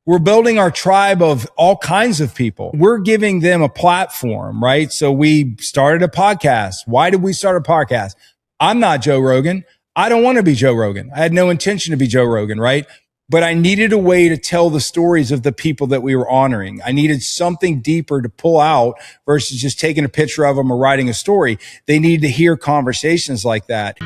we're building our tribe of all kinds of people. We're giving them a platform, right? So we started a podcast. Why did we start a podcast? I'm not Joe Rogan. I don't want to be Joe Rogan. I had no intention to be Joe Rogan, right? But I needed a way to tell the stories of the people that we were honoring. I needed something deeper to pull out versus just taking a picture of them or writing a story. They needed to hear conversations like that.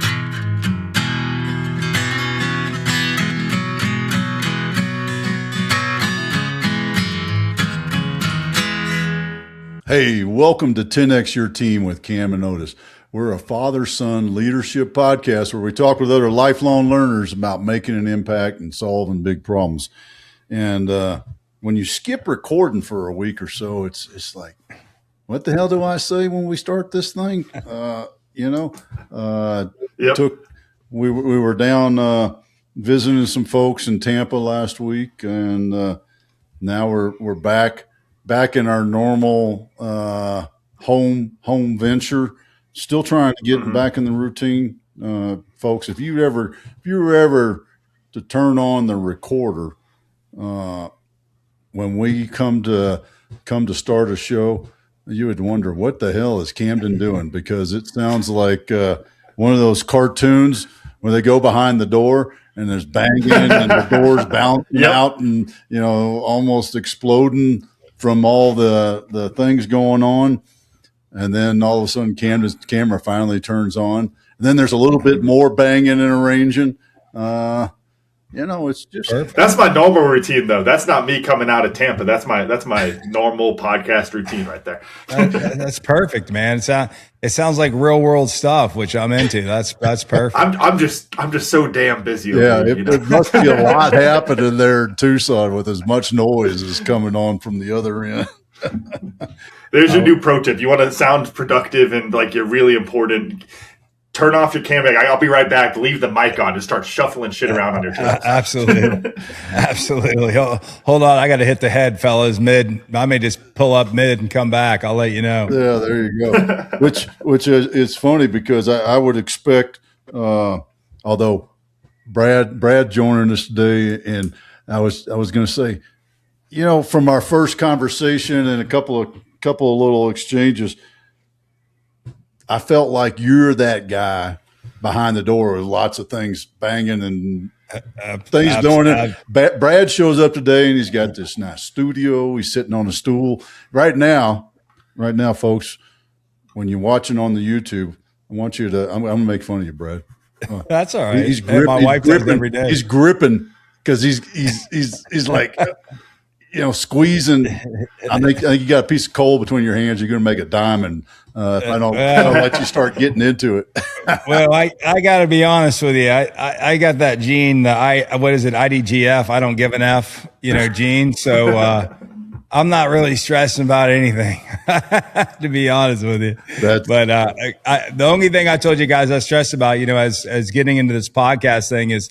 Hey, welcome to 10X Your Team with Cam and Otis. We're a father-son leadership podcast where we talk with other lifelong learners about making an impact and solving big problems. And when you skip recording for a week or so, it's like, what the hell do I say when we start this thing? Yep. We were down visiting some folks in Tampa last week, and now we're back in our normal home venture. Still trying to get back in the routine, folks. If you were ever to turn on the recorder when we come to start a show, you would wonder what the hell is Camden doing, because it sounds like one of those cartoons where they go behind the door and there's banging and the doors bouncing out and almost exploding from all the things going on. And then all of a sudden Camden's camera finally turns on. And then there's a little bit more banging and arranging. It's just perfect. That's my normal routine, though. That's not me coming out of Tampa. That's my normal podcast routine right there. That's perfect, man. It sounds like real world stuff, which I'm into. That's perfect. I'm just so damn busy. Yeah, it must be a lot happening there in Tucson with as much noise as coming on from the other end. There's your new pro tip. You want to sound productive and like you're really important. Turn off your camera. I'll be right back. Leave the mic on and start shuffling shit around on your tracks. Absolutely. Absolutely. Hold on. I got to hit the head, fellas. Mid. I may just pull up mid and come back. I'll let you know. Yeah, there you go. Which is funny because I would expect, although Brad joining us today, and I was going to say, from our first conversation and a couple of little exchanges, I felt like you're that guy behind the door with lots of things banging and things doing it. Brad shows up today and he's got this nice studio. He's sitting on a stool right now, folks. When you're watching on the YouTube, I want you to. I'm going to make fun of you, Brad. That's all right. He's gripping, my wife does it every day. He's gripping because he's like. Squeezing. I think you got a piece of coal between your hands. You're going to make a diamond. If I don't let you start getting into it. Well, I got to be honest with you. I got that gene. What is it? IDGF. I don't give an F. Gene. So I'm not really stressing about anything, to be honest with you. But the only thing I told you guys I stress about, as getting into this podcast thing is.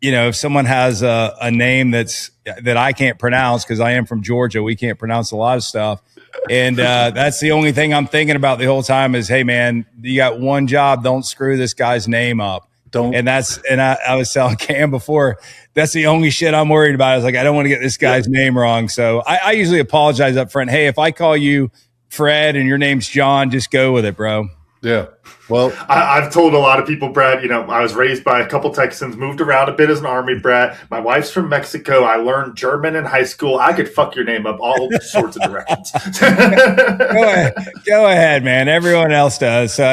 If someone has a name that I can't pronounce, because I am from Georgia, we can't pronounce a lot of stuff. And that's the only thing I'm thinking about the whole time is, hey, man, you got one job. Don't screw this guy's name up. And I was telling Cam before, that's the only shit I'm worried about. I was like, I don't want to get this guy's name wrong. So I usually apologize up front. Hey, if I call you Fred and your name's John, just go with it, bro. Yeah. Well, I've told a lot of people, Brad, I was raised by a couple Texans, moved around a bit as an Army brat. My wife's from Mexico. I learned German in high school. I could fuck your name up all sorts of directions. Go ahead, man. Everyone else does. So,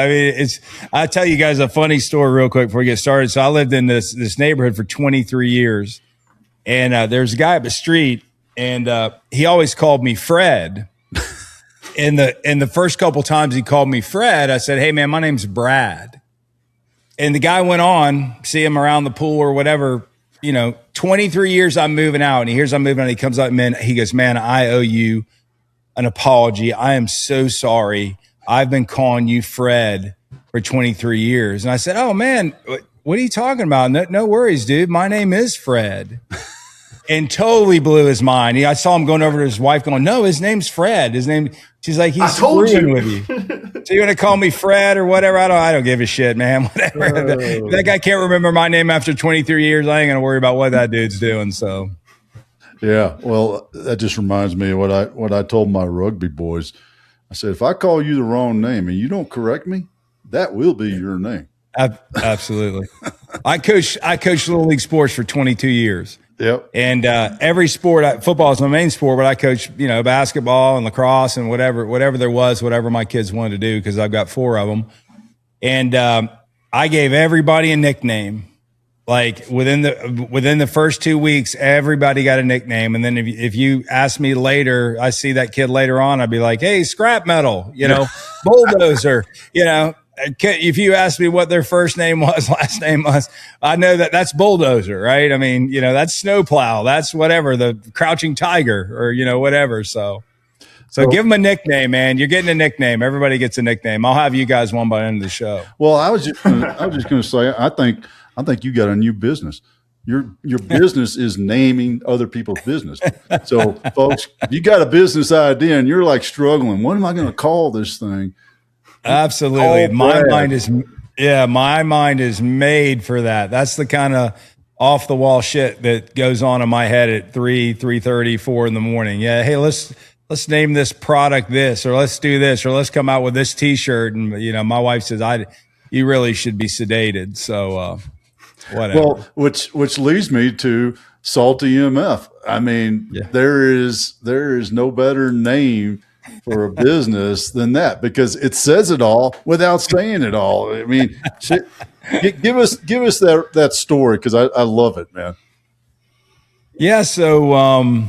I'll tell you guys a funny story real quick before we get started. So I lived in this neighborhood for 23 years, and there's a guy up the street, and he always called me Fred. In the first couple times he called me Fred, I said, hey, man, my name's Brad. And the guy went on, see him around the pool or whatever, 23 years I'm moving out. And he hears I'm moving out. He comes up, man, he goes, man, I owe you an apology. I am so sorry. I've been calling you Fred for 23 years. And I said, oh, man, what are you talking about? No worries, dude. My name is Fred. And totally blew his mind. I saw him going over to his wife going, no, his name's Fred. She's like, he's screwing with you. So you want to call me Fred or whatever? I don't give a shit, man. Whatever. That guy can't remember my name after 23 years. I ain't going to worry about what that dude's doing. So Yeah. Well, that just reminds me of what I told my rugby boys. I said, if I call you the wrong name and you don't correct me, that will be your name. Absolutely. I coached little league sports for 22 years. Yep. And every sport, football is my main sport, but I coach, basketball and lacrosse and whatever there was, whatever my kids wanted to do, because I've got 4 of them. And I gave everybody a nickname. Like within the first 2 weeks, everybody got a nickname. And then if you ask me later, I see that kid later on, I'd be like, hey, scrap metal, bulldozer, if you ask me what their first name was, last name was, I know that's bulldozer, right? I mean, that's snowplow, that's whatever, the crouching tiger or, whatever. So give them a nickname, man. You're getting a nickname. Everybody gets a nickname. I'll have you guys one by the end of the show. Well, I was just going to say, I think you got a new business. Your business is naming other people's business. So, folks, if you got a business idea and you're like struggling, what am I going to call this thing? Absolutely. My mind is made for that. That's the kind of off the wall shit that goes on in my head at 3:30, 4 in the morning. Yeah. Hey, let's name this product this, or let's do this, or let's come out with this t-shirt. And, my wife says, you really should be sedated. So, whatever. Well, which leads me to SaltyMF. I mean, there is no better name for a business than that, because it says it all without saying it all. I mean, give us that story, because I love it, man. Yeah. So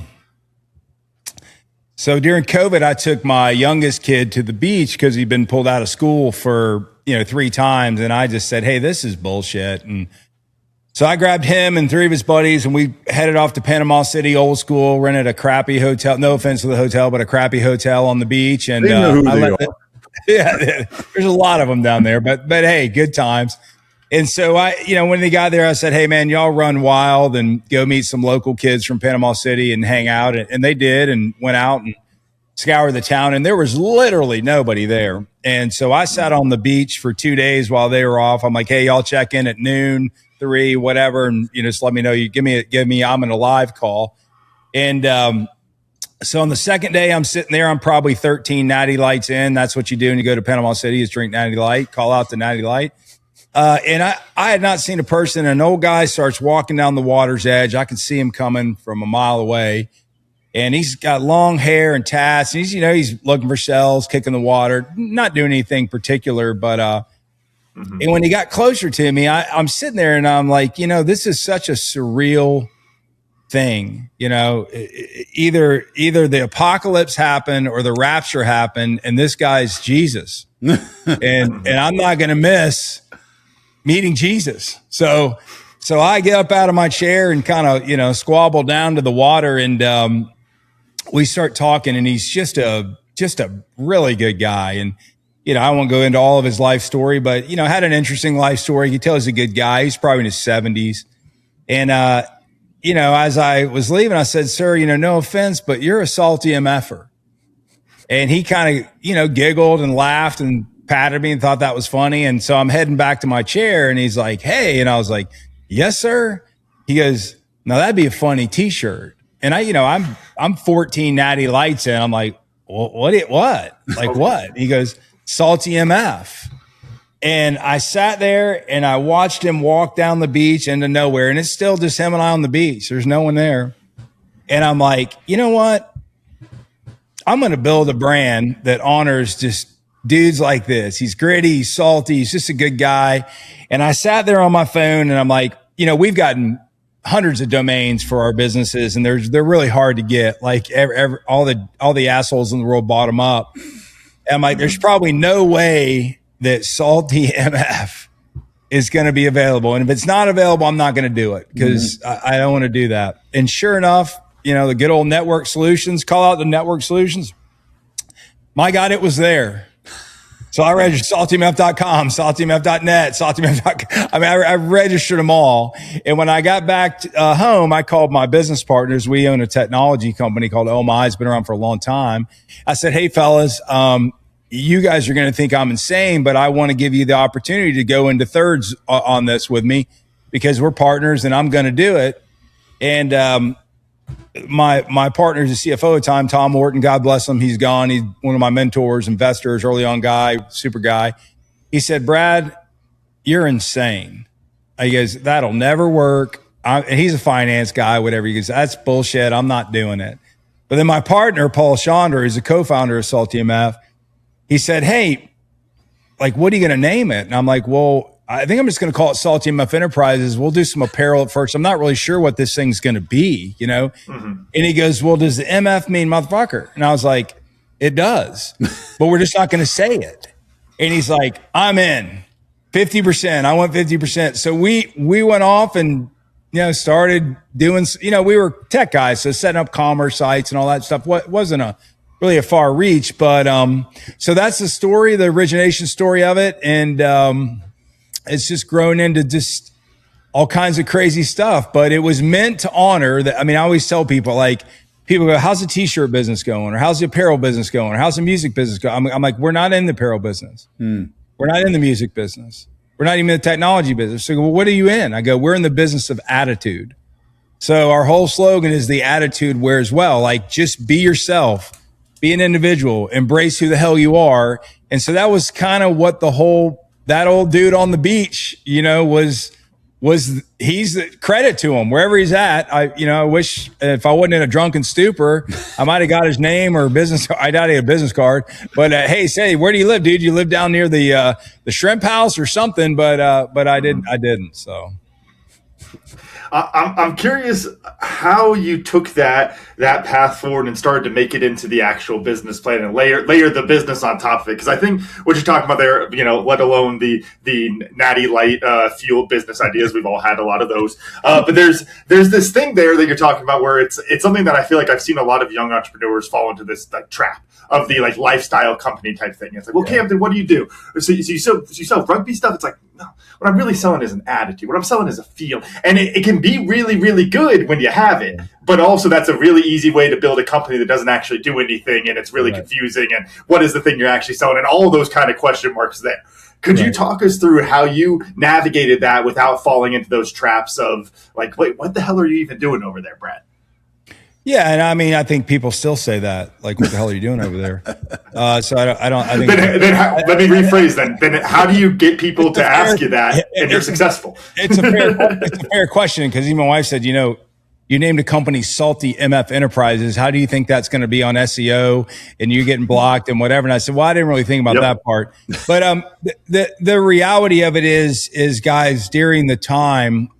during COVID, I took my youngest kid to the beach because he'd been pulled out of school for 3 times, and I just said, hey, this is bullshit. And so I grabbed him and 3 of his buddies, and we headed off to Panama City, old school, rented a crappy hotel. No offense to the hotel, but a crappy hotel on the beach. And there's a lot of them down there, but hey, good times. And so when they got there, I said, hey man, y'all run wild and go meet some local kids from Panama City and hang out. And they did, and went out and scoured the town, and there was literally nobody there. And so I sat on the beach for 2 days while they were off. I'm like, hey, y'all check in at noon, 3, whatever. And, just let me know. You give me, I'm in a live call. And, so on the second day, I'm sitting there, I'm probably 13 natty lights in. That's what you do when you go to Panama City, is drink natty light, call out the natty light. And I had not seen a person. An old guy starts walking down the water's edge. I can see him coming from a mile away, and he's got long hair and tats. And he's looking for shells, kicking the water, not doing anything particular. But, and when he got closer to me, I'm sitting there and I'm like, this is such a surreal thing. Either the apocalypse happened or the rapture happened, and this guy's Jesus. and I'm not going to miss meeting Jesus. So I get up out of my chair and kind of, squabble down to the water, and we start talking, and he's just a really good guy. And, I won't go into all of his life story, but, had an interesting life story. You can tell he's a good guy. He's probably in his 70s. And, as I was leaving, I said, sir, no offense, but you're a SaltyMFer. And he kind of, giggled and laughed and patted me and thought that was funny. And so I'm heading back to my chair, and he's like, hey, and I was like, yes, sir. He goes, now that'd be a funny t-shirt. And I'm 14 natty lights in. I'm like, what? Like what? He goes, SaltyMF. And I sat there and I watched him walk down the beach into nowhere, and it's still just him and I on the beach. There's no one there. And I'm like, you know what? I'm going to build a brand that honors just dudes like this. He's gritty, he's salty, he's just a good guy. And I sat there on my phone, and I'm like, we've gotten hundreds of domains for our businesses, and they're really hard to get. Like all the assholes in the world bought them up. And I'm like, there's probably no way that SaltyMF is going to be available. And if it's not available, I'm not going to do it, because I don't want to do that. And sure enough, the good old network solutions, call out the network solutions. My God, it was there. So I registered SaltyMF.com, SaltyMF.net, SaltyMF.com. I mean, I registered them all. And when I got back home, I called my business partners. We own a technology company called Oh My. It's been around for a long time. I said, hey, fellas, you guys are going to think I'm insane, but I want to give you the opportunity to go into thirds on this with me, because we're partners and I'm going to do it. And my partner's the CFO at the time, Tom Morton, God bless him. He's gone. He's one of my mentors, investors, early on guy, super guy. He said, Brad, you're insane. He goes, that'll never work. And he's a finance guy, whatever. He goes, that's bullshit. I'm not doing it. But then my partner, Paul Chandra, who's a co-founder of SaltyMF, he said, hey, like, what are you going to name it? And I'm like, well, I think I'm just going to call it SaltyMF Enterprises. We'll do some apparel at first. I'm not really sure what this thing's going to be, you know? Mm-hmm. And he goes, well, does the MF mean motherfucker? And I was like, it does, but we're just not going to say it. And he's like, I'm in 50%. I want 50%. So we went off and, you know, started doing, you know, we were tech guys. So setting up commerce sites and all that stuff wasn't really a far reach, but, so that's the story, the origination story of it. And, it's just grown into just all kinds of crazy stuff, but it was meant to honor that. I mean, I always tell people, like, people go, how's the t-shirt business going? Or how's the apparel business going? Or how's the music business going? I'm like, we're not in the apparel business. We're not in the music business. We're not even in the technology business. So, well, what are you in? I go, we're in the business of attitude. So our whole slogan is the attitude wears well. Like, just be yourself, be an individual, embrace who the hell you are. And so that was kind of what that old dude on the beach, you know, he's the credit to him wherever he's at. I wish if I wasn't in a drunken stupor, I might've got his name or business. I doubt he had a business card, but, hey, say, where do you live, dude? You live down near the shrimp house or something, but I didn't. So. I'm curious how you took that path forward and started to make it into the actual business plan and layer the business on top of it. Because I think what you're talking about there, you know, let alone the natty light fuel business ideas, we've all had a lot of those. But there's this thing there that you're talking about where it's something that I feel like I've seen a lot of young entrepreneurs fall into this like trap of the like lifestyle company type thing. It's like, well, Camden, what do you do? So you sell rugby stuff? It's like, no, what I'm really selling is an attitude. What I'm selling is a feel. And it can be really, really good when you have it. But also that's a really easy way to build a company that doesn't actually do anything. And it's really confusing. And what is the thing you're actually selling? And all those kind of question marks there. Could you talk us through how you navigated that without falling into those traps of like, wait, what the hell are you even doing over there, Brad? Yeah, and I mean, I think people still say that. Like, what the hell are you doing over there? So I think. Let me rephrase then. Then how do you get people to ask you that if you're successful? It's a fair question, because even my wife said, you know, you named a company SaltyMF Enterprises. How do you think that's going to be on SEO and you getting blocked and whatever? And I said, well, I didn't really think about that part. But the reality of it is, guys, during the time.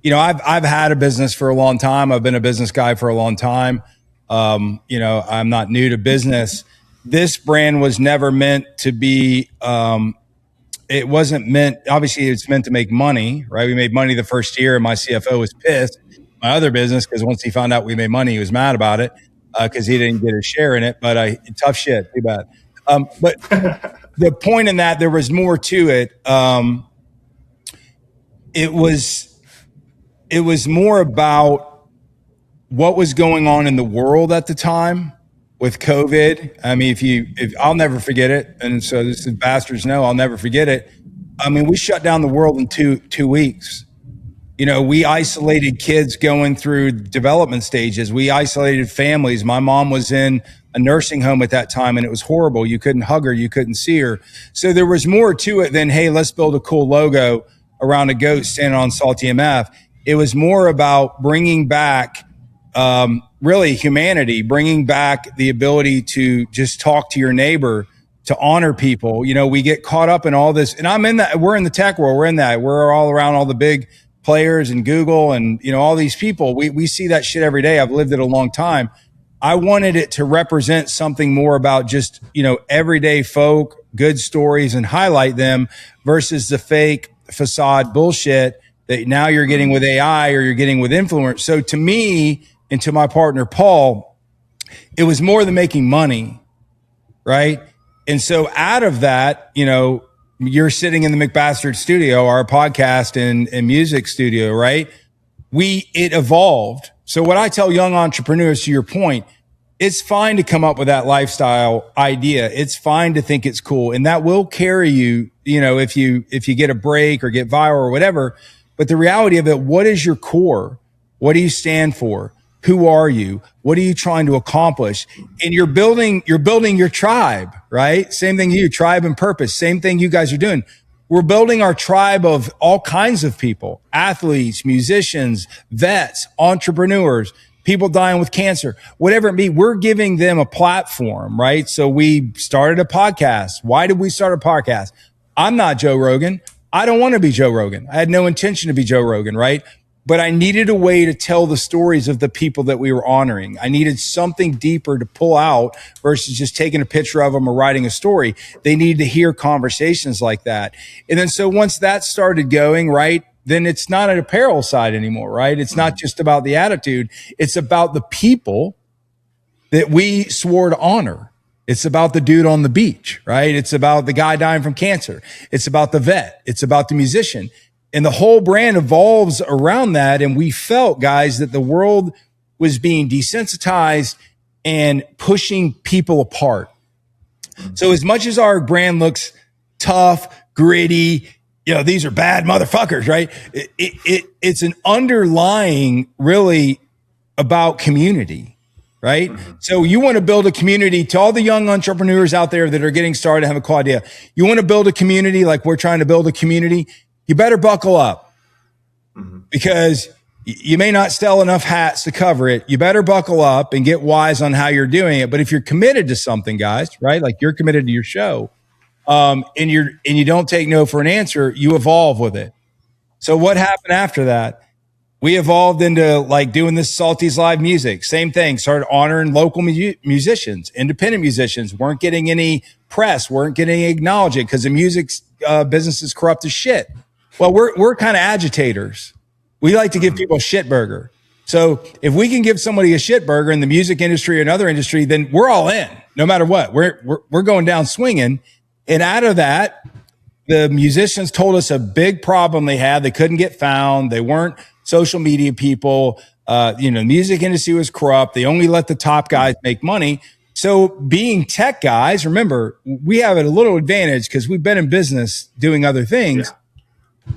You know, I've had a business for a long time. I've been a business guy for a long time. You know, I'm not new to business. This brand was never meant to be, it wasn't meant, obviously it's meant to make money, right? We made money the first year and my CFO was pissed. My other business, because once he found out we made money, he was mad about it because he didn't get his share in it. But tough shit, too bad. But the point in that, there was more to it. It was more about what was going on in the world at the time with COVID. I mean, if I'll never forget it. And so this is bastards know, I'll never forget it. I mean, we shut down the world in two weeks. You know, we isolated kids going through development stages. We isolated families. My mom was in a nursing home at that time and it was horrible. You couldn't hug her. You couldn't see her. So there was more to it than, hey, let's build a cool logo around a goat standing on SaltyMF. It was more about bringing back really humanity, bringing back the ability to just talk to your neighbor, to honor people. You know, we get caught up in all this, and I'm in that. We're in the tech world. We're in that. We're all around all the big players and Google and, you know, all these people. We see that shit every day. I've lived it a long time. I wanted it to represent something more about just, you know, everyday folk, good stories, and highlight them versus the fake facade bullshit that now you're getting with AI or you're getting with influence. So to me and to my partner, Paul, it was more than making money, right? And so out of that, you know, you're sitting in the McBastard studio, our podcast and music studio, right? It evolved. So what I tell young entrepreneurs, to your point, it's fine to come up with that lifestyle idea. It's fine to think it's cool. And that will carry you, you know, if you get a break or get viral or whatever. But the reality of it, what is your core? What do you stand for? Who are you? What are you trying to accomplish? And you're building your tribe, right? Same thing you, tribe and purpose. Same thing you guys are doing. We're building our tribe of all kinds of people, athletes, musicians, vets, entrepreneurs, people dying with cancer, whatever it be. We're giving them a platform, right? So we started a podcast. Why did we start a podcast? I'm not Joe Rogan. I don't want to be Joe Rogan. I had no intention to be Joe Rogan, right? But I needed a way to tell the stories of the people that we were honoring. I needed something deeper to pull out versus just taking a picture of them or writing a story. They needed to hear conversations like that. And then so once that started going, right, then it's not an apparel side anymore, right? It's not just about the attitude. It's about the people that we swore to honor. It's about the dude on the beach, right? It's about the guy dying from cancer. It's about the vet. It's about the musician. And the whole brand evolves around that. And we felt, guys, that the world was being desensitized and pushing people apart. So as much as our brand looks tough, gritty, these are bad motherfuckers, right? It's an underlying really about community, right? Mm-hmm. So you want to build a community to all the young entrepreneurs out there that are getting started, have a cool idea. You want to build a community like we're trying to build a community. You better buckle up because you may not sell enough hats to cover it. You better buckle up and get wise on how you're doing it. But if you're committed to something, guys, right? Like you're committed to your show, and you don't take no for an answer, you evolve with it. So what happened after that? We evolved into like doing this Salty's live music. Same thing. Started honoring local musicians, independent musicians. Weren't getting any press. Weren't getting acknowledged because the music business is corrupt as shit. Well, we're kind of agitators. We like to give people a shit burger. So if we can give somebody a shit burger in the music industry or another industry, then we're all in, no matter what. We're going down swinging. And out of that, the musicians told us a big problem they had. They couldn't get found. They weren't social media people. The music industry was corrupt. They only let the top guys make money. So being tech guys, remember, we have a little advantage because we've been in business doing other things. Yeah.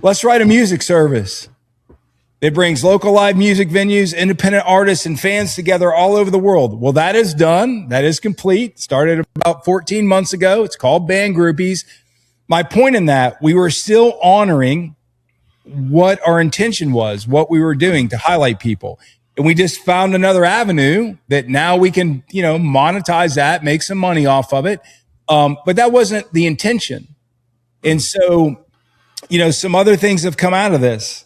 Let's write a music service. It brings local live music venues, independent artists, and fans together all over the world. Well, that is done. That is complete. Started about 14 months ago. It's called Band Groupeez. My point in that, we were still honoring what our intention was, what we were doing to highlight people. And we just found another avenue that now we can, monetize that, make some money off of it. But that wasn't the intention. And so, some other things have come out of this.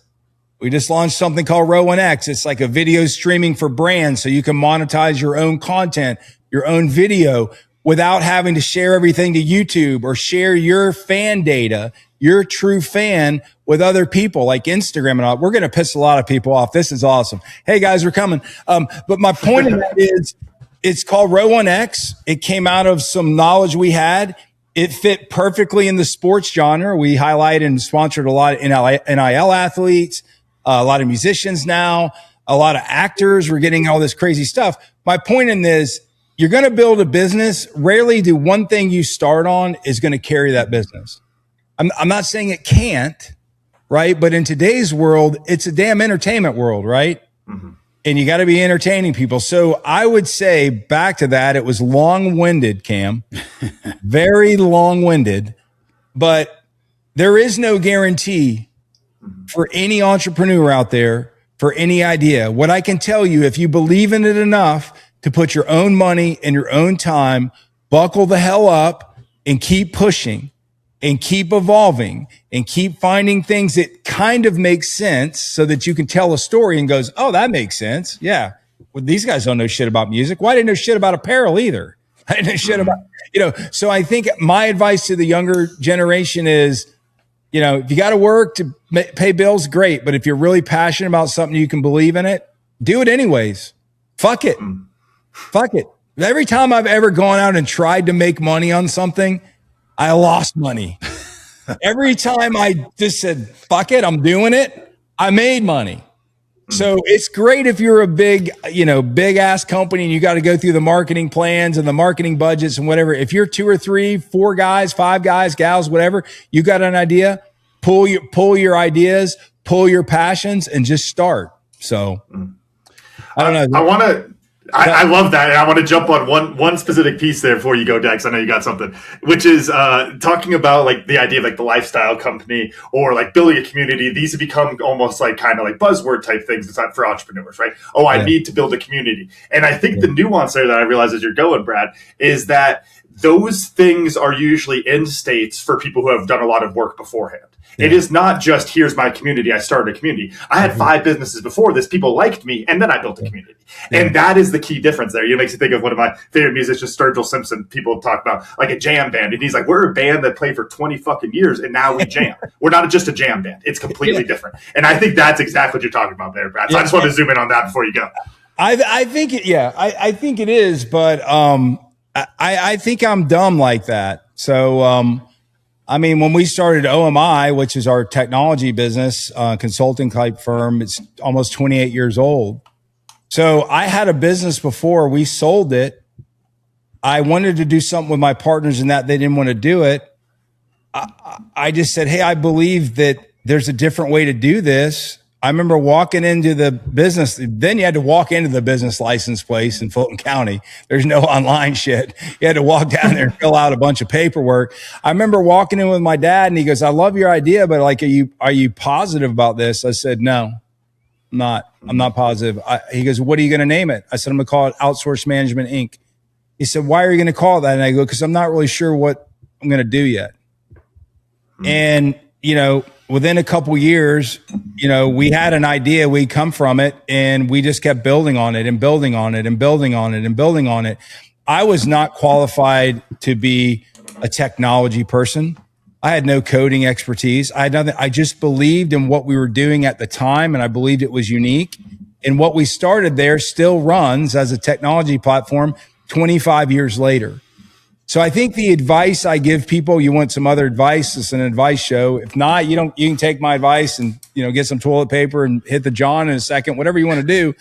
We just launched something called RowOneX. It's like a video streaming for brands. So you can monetize your own content, your own video without having to share everything to YouTube or share your fan data, your true fan with other people like Instagram and all. We're going to piss a lot of people off. This is awesome. Hey guys, we're coming. But my point in that is it's called RowOneX. It came out of some knowledge we had. It fit perfectly in the sports genre. We highlighted and sponsored a lot of NIL athletes, a lot of musicians now, a lot of actors. We're getting all this crazy stuff. My point in this, you're going to build a business. Rarely do one thing you start on is going to carry that business. I'm not saying it can't, right? But in today's world, it's a damn entertainment world, right? Mm-hmm. And you got to be entertaining people. So I would say back to that, it was long-winded, Cam, very long-winded, but there is no guarantee for any entrepreneur out there for any idea. What I can tell you, if you believe in it enough to put your own money and your own time, buckle the hell up and keep pushing and keep evolving and keep finding things that kind of make sense so that you can tell a story and goes, oh, that makes sense. Yeah. Well, these guys don't know shit about music. Well, I didn't know shit about apparel either. I didn't know shit about, so I think my advice to the younger generation is, if you got to work to pay bills, great. But if you're really passionate about something, you can believe in it, do it anyways. Fuck it. Fuck it. Every time I've ever gone out and tried to make money on something, I lost money. Every time I just said, fuck it, I'm doing it, I made money. So it's great if you're a big ass company and you got to go through the marketing plans and the marketing budgets and whatever. If you're 2 or 3, 4 guys, 5 guys, gals, whatever, you got an idea, pull your ideas, pull your passions and just start. So I don't I know. want to. I love that, and I want to jump on one specific piece there before you go, Dex. I know you got something, which is talking about like the idea of like the lifestyle company or like building a community. These have become almost like kind of like buzzword type things. It's not for entrepreneurs, right? Oh, I need to build a community, and I think the nuance there that I realize as you're going, Brad, is that those things are usually end states for people who have done a lot of work beforehand. It is not just here's my community. I started a community. I had 5 businesses before this. People liked me, and then I built a community. And that is the key difference there. It makes me think of one of my favorite musicians, Sturgill Simpson. People talk about like a jam band, and he's like, "We're a band that played for 20 fucking years, and now we jam. We're not just a jam band. It's completely different." And I think that's exactly what you're talking about there, Brad. So I just want to zoom in on that before you go. I think it, I think it is, but I think I'm dumb like that. So I mean, when we started OMI, which is our technology business, consulting type firm, it's almost 28 years old. So I had a business before we sold it. I wanted to do something with my partners in that they didn't want to do it. I just said, hey, I believe that there's a different way to do this. I remember walking into the business. Then you had to walk into the business license place in Fulton County. There's no online shit. You had to walk down there and fill out a bunch of paperwork. I remember walking in with my dad, and he goes, "I love your idea, but like, are you positive about this?" I said, "No, I'm not positive." He goes, "What are you going to name it?" I said, "I'm going to call it Outsource Management Inc." He said, "Why are you going to call it that?" And I go, "Because I'm not really sure what I'm going to do yet." And within a couple years, we had an idea. We come from it, and we just kept building on it and building on it and building on it and building on it. I was not qualified to be a technology person. I had no coding expertise. I had nothing. I just believed in what we were doing at the time, and I believed it was unique. And what we started there still runs as a technology platform 25 years later. So I think the advice I give people, you want some other advice, it's an advice show. If not, you can take my advice and, get some toilet paper and hit the John in a second, whatever you want to do.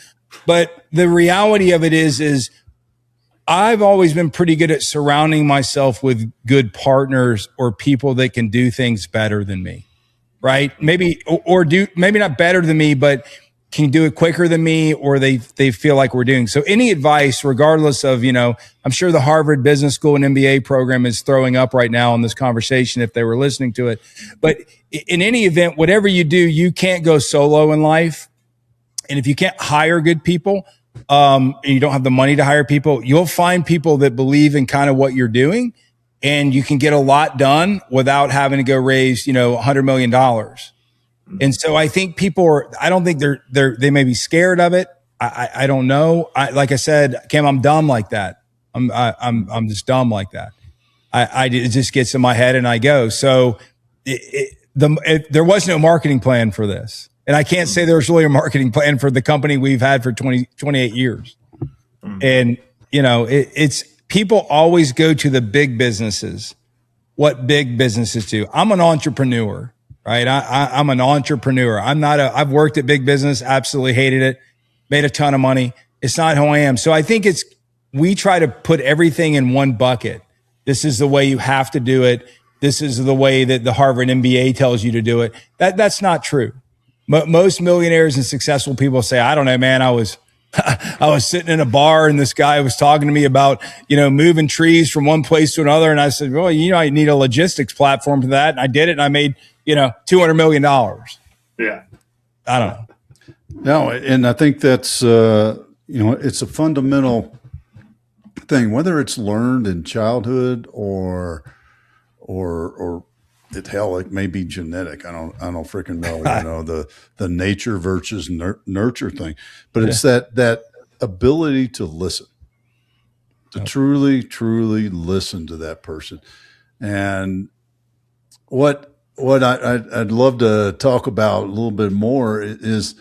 But the reality of it is I've always been pretty good at surrounding myself with good partners or people that can do things better than me, right? Maybe not better than me, but can do it quicker than me, or they feel like we're doing. So any advice, regardless of, I'm sure the Harvard Business School and MBA program is throwing up right now in this conversation if they were listening to it. But in any event, whatever you do, you can't go solo in life. And if you can't hire good people, and you don't have the money to hire people, you'll find people that believe in kind of what you're doing, and you can get a lot done without having to go raise, $100 million. And so I think I don't think they may be scared of it. I don't know. Like I said, Cam, I'm dumb like that. I'm just dumb like that. It just gets in my head and I go. So there was no marketing plan for this. And I can't say there was really a marketing plan for the company we've had for 28 years. And, it's people always go to the big businesses. What big businesses do? I'm an entrepreneur. Right. I'm an entrepreneur. I've worked at big business, absolutely hated it, made a ton of money. It's not who I am. So I think we try to put everything in one bucket. This is the way you have to do it. This is the way that the Harvard MBA tells you to do it. That's not true. Most millionaires and successful people say, I don't know, man, I was sitting in a bar and this guy was talking to me about, moving trees from one place to another. And I said, well, I need a logistics platform for that. And I did it, and I made, $200 million. Yeah. I don't know. No, and I think that's, it's a fundamental thing, whether it's learned in childhood or it may be genetic. I don't freaking know, the nature versus nurture thing, but it's that ability to listen, to truly, truly listen to that person. And what I'd love to talk about a little bit more is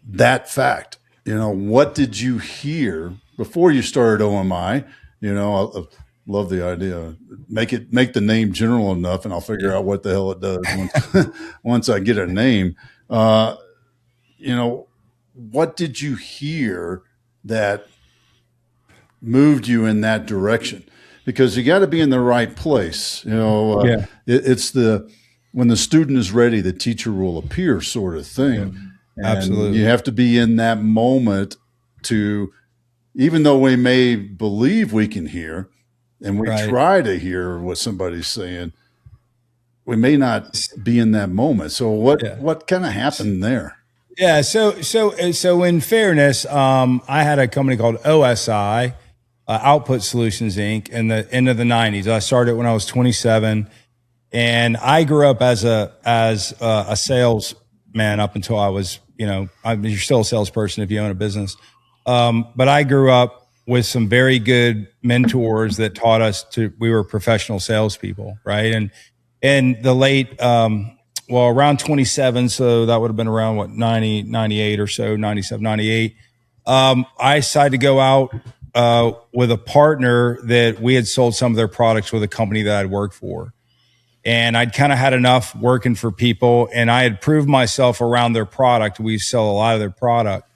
that fact. What did you hear before you started OMI? I love the idea. Make the name general enough, and I'll figure out what the hell it does once I get a name. What did you hear that moved you in that direction? Because you got to be in the right place. It's when the student is ready, the teacher will appear sort of thing. And you have to be in that moment to, even though we may believe we can hear and we try to hear what somebody's saying, we may not be in that moment. So what kind of happened there? Yeah. So in fairness, I had a company called OSI, Output Solutions Inc. in the end of the 90s. I started when I was 27, and I grew up as a salesman up until I was, you're still a salesperson if you own a business. But I grew up with some very good mentors that taught us we were professional salespeople, right? And in the late, around 27, so that would have been around 98 or so, 97, 98. I decided to go out with a partner that we had sold some of their products with a company that I'd worked for. And I'd kind of had enough working for people, and I had proved myself around their product. We sell a lot of their product.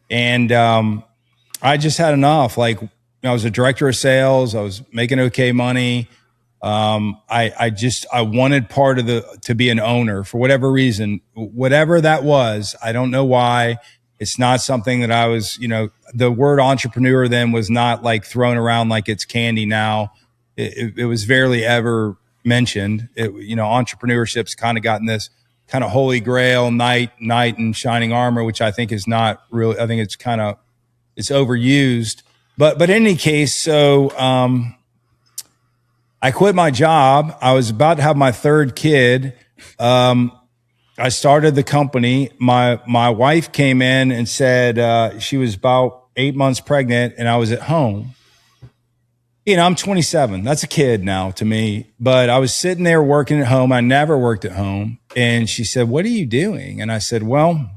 And I just had enough. Like, I was a director of sales. I was making okay money. I wanted to be an owner for whatever reason, whatever that was. I don't know why. It's not something that I was, the word entrepreneur then was not like thrown around like it's candy now. It was barely ever mentioned. Entrepreneurship's kind of gotten this kind of holy grail, knight in shining armor, which I think is not really, I think it's overused. But in any case, so, I quit my job. I was about to have my third kid. I started the company. My wife came in and said, she was about 8 months pregnant and I was at home. I'm 27. That's a kid now to me, but I was sitting there working at home. I never worked at home. And she said, "What are you doing?" And I said, "Well,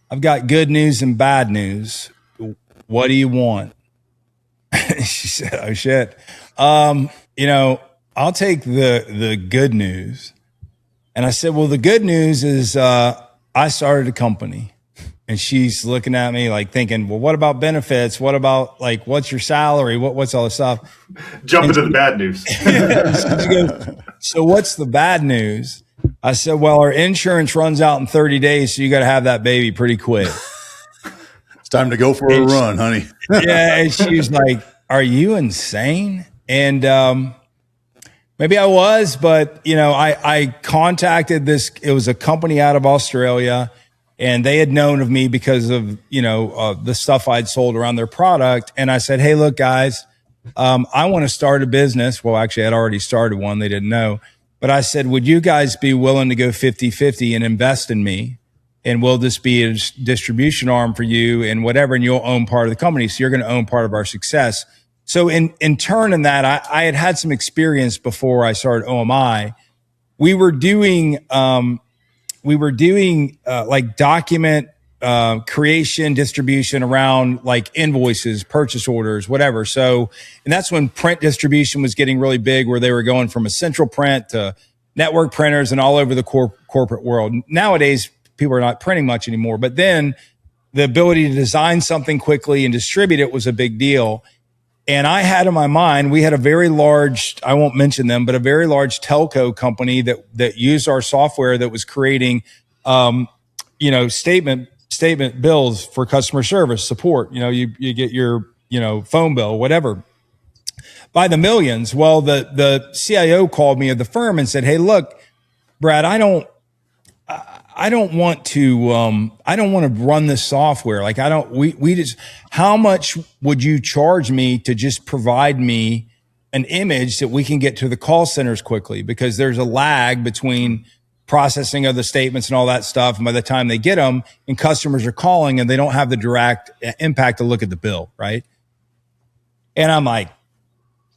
I've got good news and bad news. What do you want?" She said, "Oh shit. I'll take the good news." And I said, "Well, the good news is, I started a company." And she's looking at me like thinking, "Well, what about benefits? What about like, what's your salary? What's all this stuff?" Jump into the bad news. So she goes, "So what's the bad news?" I said, "Well, our insurance runs out in 30 days. So you got to have that baby pretty quick." It's time to go for a run, honey. Yeah. And she was like, "Are you insane?" And, maybe I was, but I contacted this, it was a company out of Australia, and they had known of me because of, the stuff I'd sold around their product. And I said, "Hey, look, guys, I want to start a business." Well, actually I'd already started one. They didn't know, but I said, "Would you guys be willing to go 50-50 and invest in me? And we'll just be a distribution arm for you and whatever, and you'll own part of the company. So you're going to own part of our success." So in turn in that, I had some experience before I started OMI. We were doing like document creation, distribution around like invoices, purchase orders, whatever. So, and that's when print distribution was getting really big, where they were going from a central print to network printers and all over the corporate world. Nowadays, people are not printing much anymore, but then the ability to design something quickly and distribute it was a big deal. And I had in my mind, we had a very large, I won't mention them, but a very large telco company that used our software that was creating, statement bills for customer service support. You get your, phone bill, whatever, by the millions. Well, the CIO called me at the firm and said, "Hey, look, Brad, I don't want to run this software. Like, how much would you charge me to just provide me an image that we can get to the call centers quickly? Because there's a lag between processing of the statements and all that stuff. And by the time they get them and customers are calling and they don't have the direct impact to look at the bill." Right. And I'm like,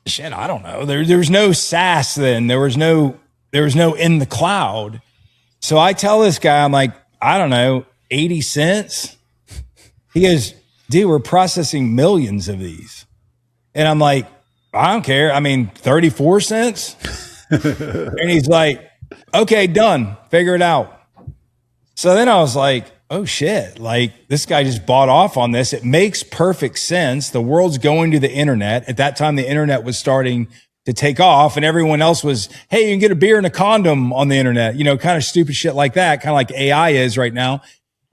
shit, I don't know. There was no SaaS then. There was no in the cloud. So I tell this guy, I'm like, I don't know, 80 cents. He goes, "Dude, we're processing millions of these." And I'm like, "I don't care. I mean, 34 cents. And he's like, "Okay, done. Figure it out." So then I was like, oh shit, like this guy just bought off on this. It makes perfect sense. The world's going to the internet. At that time, the internet was starting to take off, and everyone else was, "Hey, you can get a beer and a condom on the internet," kind of stupid shit like that, kind of like AI is right now.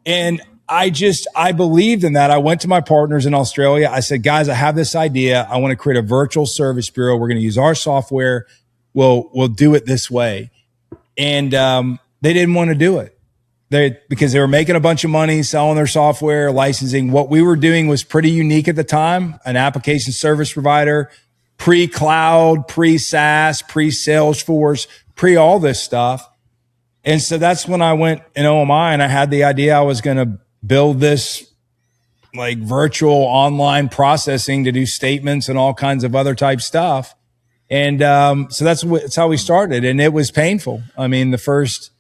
And I believed in that. I went to my partners in Australia. I said, guys, I have this idea. I want to create a virtual service bureau. We're going to use our software. We'll do it this way. And they didn't want to do it. Because they were making a bunch of money selling their software, licensing. What we were doing was pretty unique at the time, an application service provider, pre-cloud, pre-SaaS, pre-Salesforce, pre all this stuff. And so that's when I went in OMI and I had the idea I was going to build this like virtual online processing to do statements and all kinds of other type stuff. And so that's how we started. And it was painful. I mean, the first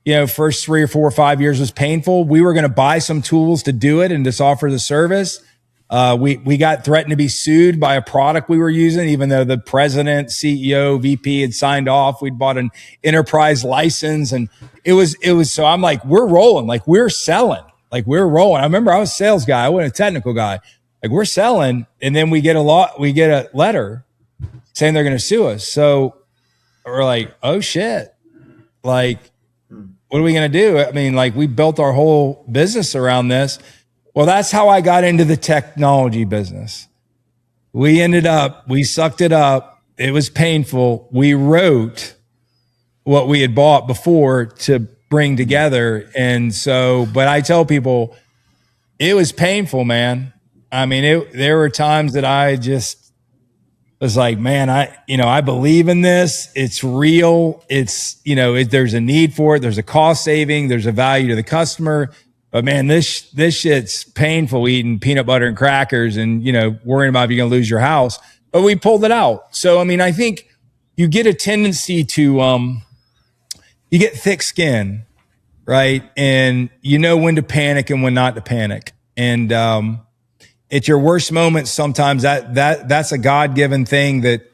3 or 4 or 5 years was painful. We were going to buy some tools to do it and just offer the service. We got threatened to be sued by a product we were using, even though the president, CEO, VP had signed off. We'd bought an enterprise license and it was, so I'm like, we're rolling, like we're selling, like we're rolling. I remember I was a sales guy. I wasn't a technical guy. Like we're selling. And then we get a letter saying they're going to sue us. So we're like, oh shit. Like, what are we going to do? I mean, like we built our whole business around this. Well, that's how I got into the technology business. We sucked it up. It was painful. We wrote what we had bought before to bring together. And so, but I tell people it was painful, man. I mean, there were times that I just was like, man, I believe in this. It's real. It's, there's a need for it. There's a cost saving. There's a value to the customer. But man, this shit's painful eating peanut butter and crackers and, worrying about if you're going to lose your house. But we pulled it out. So, I mean, I think you get a tendency to, you get thick skin, right? And you know when to panic and when not to panic. And, at your worst moments, sometimes that's a God-given thing that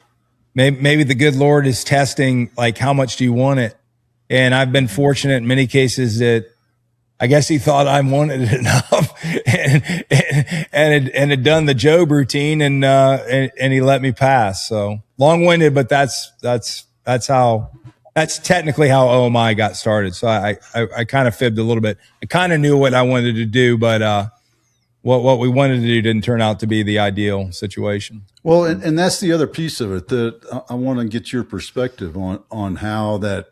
maybe the good Lord is testing, like, how much do you want it? And I've been fortunate in many cases that I guess he thought I wanted it enough and had done the Job routine and he let me pass. So long-winded, but that's technically how OMI got started. So I kind of fibbed a little bit. I kind of knew what I wanted to do, but, what we wanted to do didn't turn out to be the ideal situation. Well, and that's the other piece of it that I want to get your perspective on how that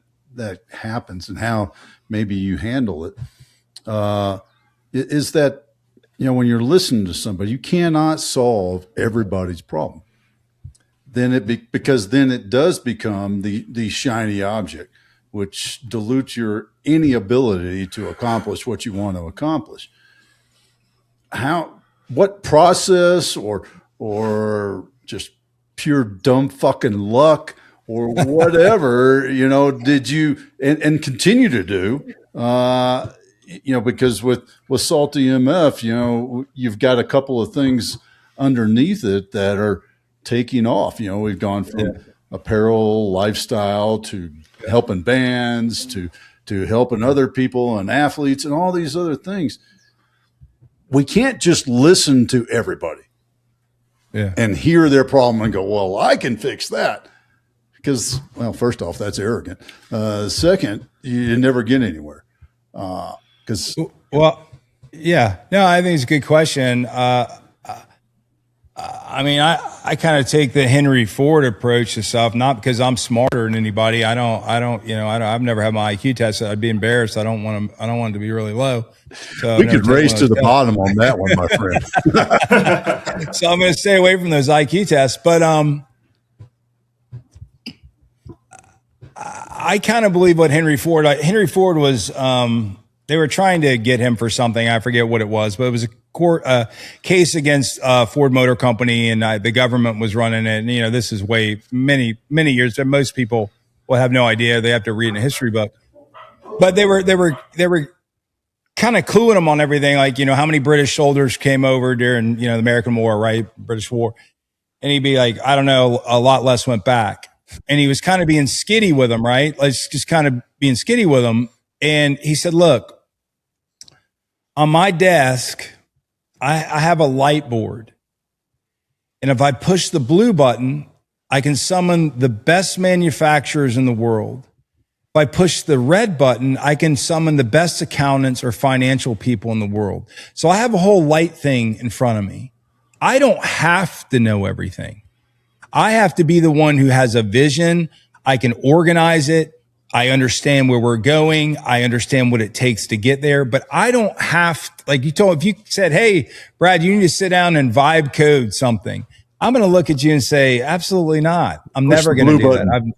happens and how maybe you handle it. Is that, when you're listening to somebody, you cannot solve everybody's problem. Because then it does become the shiny object, which dilutes any ability to accomplish what you want to accomplish. What process or just pure dumb fucking luck or whatever, did you and continue to do, because with SaltyMF, you've got a couple of things underneath it that are taking off. We've gone from apparel, lifestyle to helping bands to helping other people and athletes and all these other things. We can't just listen to everybody and hear their problem and go, well, I can fix that. Because, well, first off, that's arrogant. Second, you never get anywhere. I think it's a good question. I kind of take the Henry Ford approach to stuff, not because I'm smarter than anybody. I've never had my IQ test. I'd be embarrassed. I don't want it to be really low. So we could race to the bottom on that one, my friend. So I'm going to stay away from those IQ tests, but, I kind of believe what Henry Ford was, they were trying to get him for something. I forget what it was, but it was a case against Ford Motor Company, and the government was running it. And, this is many years. Most people will have no idea. They have to read in a history book. But they were kind of cluing him on everything, like, how many British soldiers came over during, the American War, right? British War. And he'd be like, I don't know, a lot less went back. And he was kind of being skitty with him, right? Just kind of being skitty with him. And he said, look, on my desk, I have a light board. And if I push the blue button, I can summon the best manufacturers in the world. If I push the red button, I can summon the best accountants or financial people in the world. So I have a whole light thing in front of me. I don't have to know everything. I have to be the one who has a vision. I can organize it. I understand where we're going. I understand what it takes to get there, but I don't have, like if you said, hey, Brad, you need to sit down and vibe code something. I'm going to look at you and say, absolutely not. I'm never going to do that.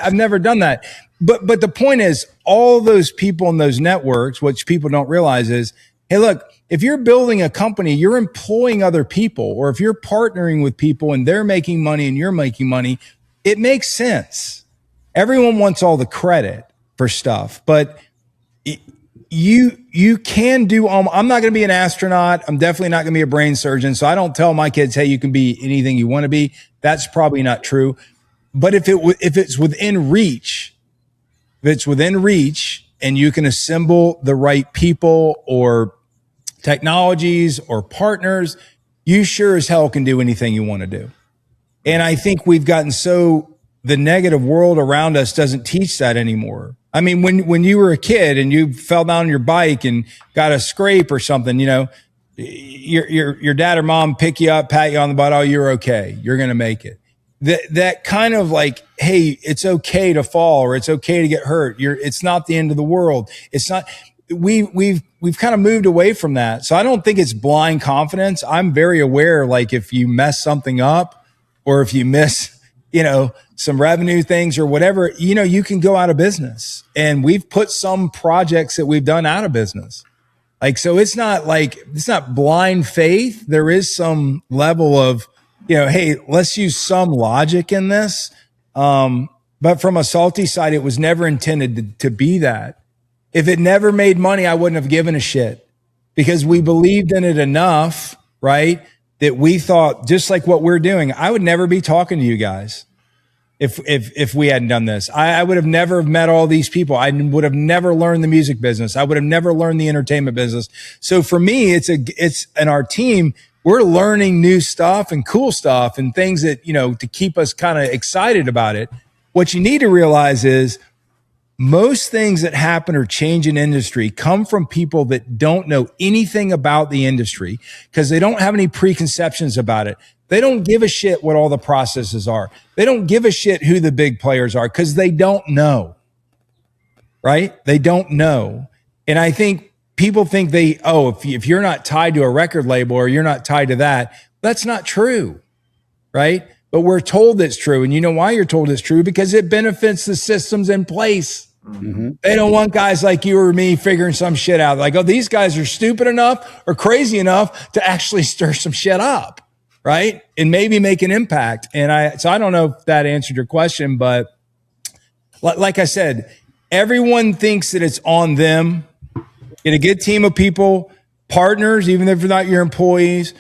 I've never done that. But the point is, all those people in those networks, which people don't realize is, hey, look, if you're building a company, you're employing other people, or if you're partnering with people and they're making money and you're making money, it makes sense. Everyone wants all the credit for stuff, but you can do, I'm not going to be an astronaut. I'm definitely not going to be a brain surgeon. So I don't tell my kids, hey, you can be anything you want to be. That's probably not true. But if it's within reach, and you can assemble the right people or technologies or partners, you sure as hell can do anything you want to do. And I think we've gotten the negative world around us doesn't teach that anymore. I mean, when you were a kid and you fell down on your bike and got a scrape or something, your dad or mom pick you up, pat you on the butt. Oh, you're okay. You're going to make it. That kind of like, hey, it's okay to fall or it's okay to get hurt. It's not the end of the world. It's not. We've kind of moved away from that. So I don't think it's blind confidence. I'm very aware, like if you mess something up or if you miss, some revenue things or whatever, you can go out of business. And we've put some projects that we've done out of business. Like, so it's not blind faith. There is some level of, hey, let's use some logic in this. But from a Salty side, it was never intended to be that. If it never made money, I wouldn't have given a shit because we believed in it enough, right? That we thought, just like what we're doing, I would never be talking to you guys if we hadn't done this. I would have never met all these people. I would have never learned the music business. I would have never learned the entertainment business. So for me, it's and our team, we're learning new stuff and cool stuff and things that, to keep us kind of excited about it. What you need to realize is most things that happen or change in industry come from people that don't know anything about the industry because they don't have any preconceptions about it. They don't give a shit what all the processes are. They don't give a shit who the big players are because they don't know, right? They don't know. And I think people think if you're not tied to a record label or you're not tied to that, that's not true, right? But we're told it's true. And you know why you're told it's true? Because it benefits the systems in place. Mm-hmm. They don't want guys like you or me figuring some shit out. Like, these guys are stupid enough or crazy enough to actually stir some shit up, right? And maybe make an impact. And so I don't know if that answered your question, but like I said, everyone thinks that it's on them. Get a good team of people, partners, even if they're not your employees,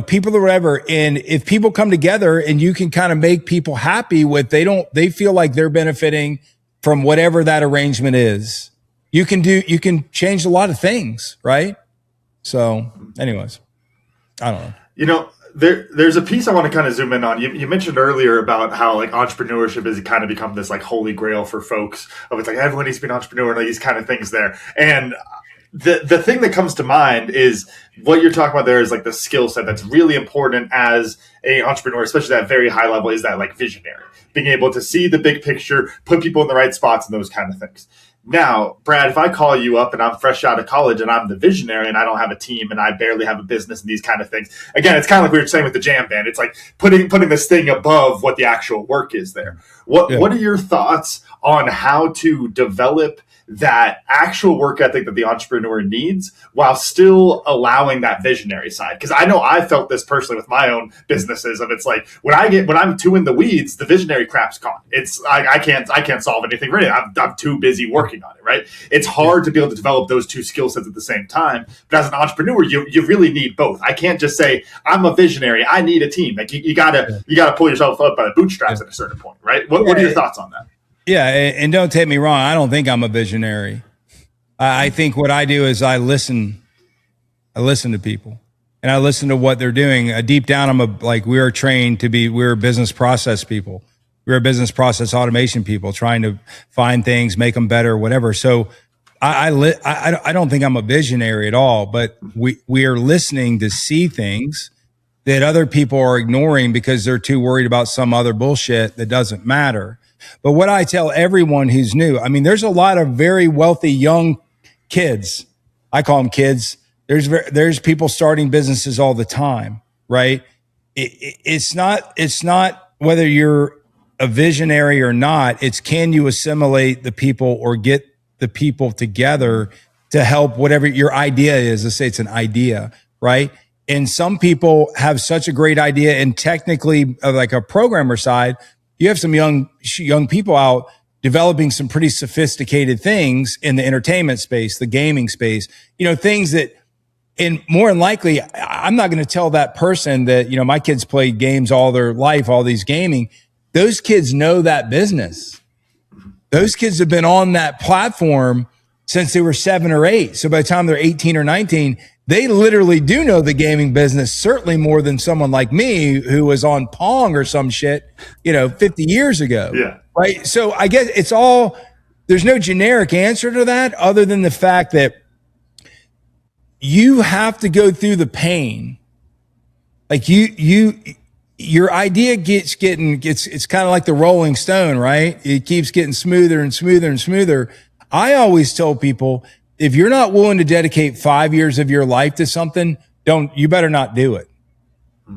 people or whatever. And if people come together and you can kind of make people happy with, they feel like they're benefiting from whatever that arrangement is. You can change a lot of things, right? So anyways, I don't know. There's a piece I want to kind of zoom in on. You mentioned earlier about how like entrepreneurship has kind of become this like holy grail for folks of it's like everyone needs to be an entrepreneur and these kind of things there. And the thing that comes to mind is what you're talking about there is like the skill set that's really important as a entrepreneur, especially at that very high level, is that like visionary, being able to see the big picture, put people in the right spots and those kind of things. Now, Brad, if I call you up and I'm fresh out of college and I'm the visionary and I don't have a team and I barely have a business and these kind of things, again, it's kind of like we were saying with the jam band. It's like putting this thing above what the actual work is there. What are your thoughts on how to develop that actual work ethic that the entrepreneur needs while still allowing that visionary side? Because I know I felt this personally with my own businesses of it's like when I'm too in the weeds, the visionary crap's gone. It's I can't solve anything really. I'm too busy working on it, right? It's hard to be able to develop those two skill sets at the same time. But as an entrepreneur, you really need both. I can't just say I'm a visionary. I need a team. Like you gotta pull yourself up by the bootstraps at a certain point, right? What are your thoughts on that? Yeah, and don't take me wrong. I don't think I'm a visionary. I think what I do is I listen to people and I listen to what they're doing. Deep down, we're trained to be, we're business process people. We're business process automation people trying to find things, make them better, whatever. So I don't think I'm a visionary at all, but we are listening to see things that other people are ignoring because they're too worried about some other bullshit that doesn't matter. But what I tell everyone who's new, I mean, there's a lot of very wealthy young kids. I call them kids. There's people starting businesses all the time, right? It's not whether you're a visionary or not. It's can you assimilate the people or get the people together to help whatever your idea is. Let's say it's an idea, right? And some people have such a great idea, and technically, like a programmer side, you have some young people out developing some pretty sophisticated things in the entertainment space, the gaming space, things that, and more than likely, I'm not going to tell that person that, my kids played games all their life, all these gaming. Those kids know that business. Those kids have been on that platform since they were 7 or 8. So by the time they're 18 or 19, they literally do know the gaming business, certainly more than someone like me who was on Pong or some shit, 50 years ago. Yeah. Right. So I guess there's no generic answer to that other than the fact that you have to go through the pain. Like your idea it's kind of like the Rolling Stone, right? It keeps getting smoother and smoother and smoother. I always tell people, if you're not willing to dedicate 5 years of your life to something, you better not do it,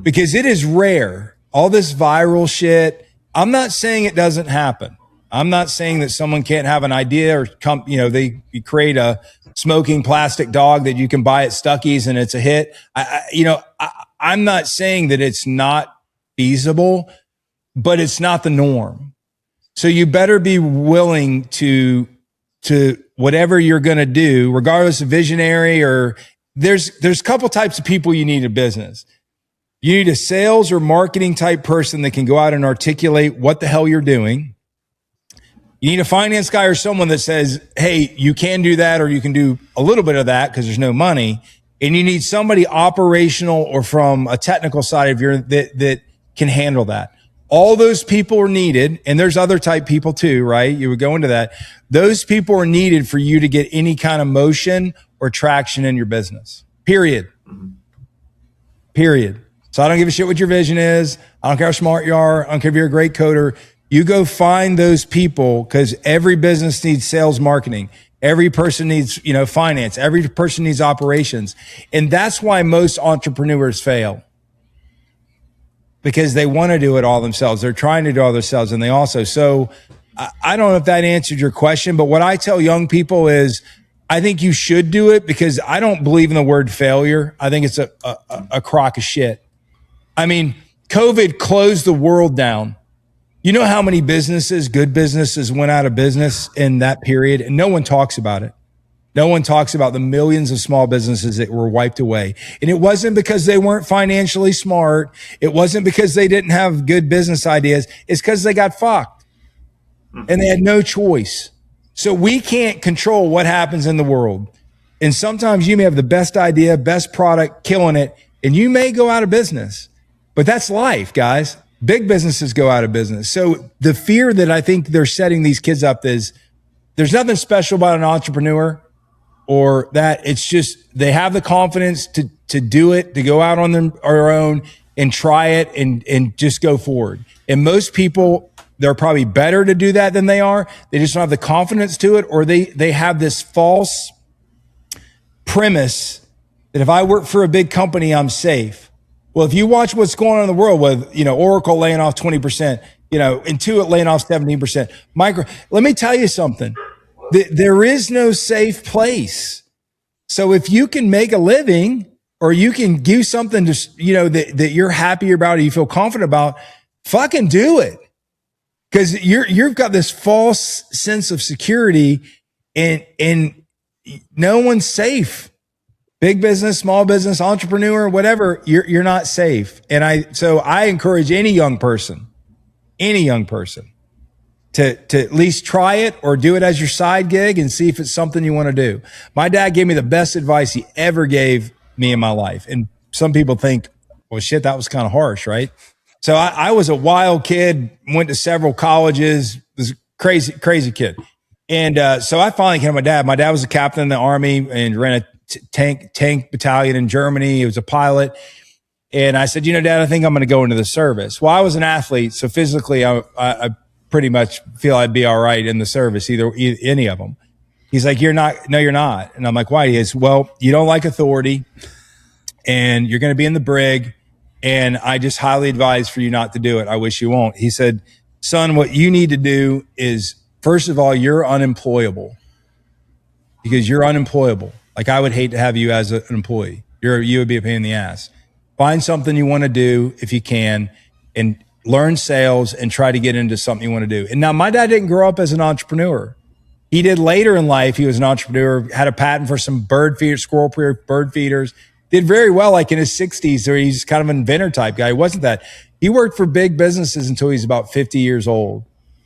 because it is rare. All this viral shit. I'm not saying it doesn't happen. I'm not saying that someone can't have an idea or you create a smoking plastic dog that you can buy at Stuckey's and it's a hit. I'm not saying that it's not feasible, but it's not the norm. So you better be willing to whatever you're going to do, regardless of visionary, or there's a couple types of people you need in business. You need a sales or marketing type person that can go out and articulate what the hell you're doing. You need a finance guy or someone that says, hey, you can do that, or you can do a little bit of that because there's no money. And you need somebody operational or from a technical side of that can handle that. All those people are needed. And there's other type people too, right? You would go into that. Those people are needed for you to get any kind of motion or traction in your business. Period. So I don't give a shit what your vision is. I don't care how smart you are. I don't care if you're a great coder. You go find those people, because every business needs sales, marketing. Every person needs, finance. Every person needs operations. And that's why most entrepreneurs fail, because they want to do it all themselves. They're trying to do it all themselves. And so I don't know if that answered your question, but what I tell young people is, I think you should do it, because I don't believe in the word failure. I think it's a crock of shit. I mean, COVID closed the world down. You know how many good businesses went out of business in that period? And no one talks about it. No one talks about the millions of small businesses that were wiped away. And it wasn't because they weren't financially smart. It wasn't because they didn't have good business ideas. It's because they got fucked and they had no choice. So we can't control what happens in the world. And sometimes you may have the best idea, best product, killing it, and you may go out of business. But that's life, guys. Big businesses go out of business. So the fear that I think they're setting these kids up is, there's nothing special about an entrepreneur, or that it's just they have the confidence to do it, to go out on their own and try it and just go forward. And most people, they're probably better to do that than they are. They just don't have the confidence to it, or they have this false premise that if I work for a big company, I'm safe. Well, if you watch what's going on in the world with, Oracle laying off 20%, Intuit laying off 17%, let me tell you something. There is no safe place. So if you can make a living, or you can do something that you're happy about, or you feel confident about, fucking do it. Cause you've got this false sense of security, and no one's safe. Big business, small business, entrepreneur, whatever, you're not safe. And I encourage any young person to at least try it, or do it as your side gig and see if it's something you want to do. My dad gave me the best advice he ever gave me in my life. And some people think, well, shit, that was kind of harsh, right? So I was a wild kid, went to several colleges, was a crazy kid. And so I finally came to my dad. My dad was a captain in the Army and ran a tank battalion in Germany. He was a pilot. And I said, Dad, I think I'm going to go into the service. Well, I was an athlete, so physically I pretty much feel I'd be all right in the service, either any of them. He's like, you're not. No, you're not. And I'm like, why? He is, well, you don't like authority and you're going to be in the brig. And I just highly advise for you not to do it. I wish you won't. He said, son, what you need to do is, first of all, you're unemployable because you're unemployable. Like I would hate to have you as an employee. You would be a pain in the ass. Find something you want to do if you can and learn sales and try to get into something you want to do. And now my dad didn't grow up as an entrepreneur. He did later in life. He was an entrepreneur, had a patent for some squirrel bird feeders, did very well like in his 60s, or he's kind of an inventor type guy. He wasn't that. He worked for big businesses until he's about 50 years old.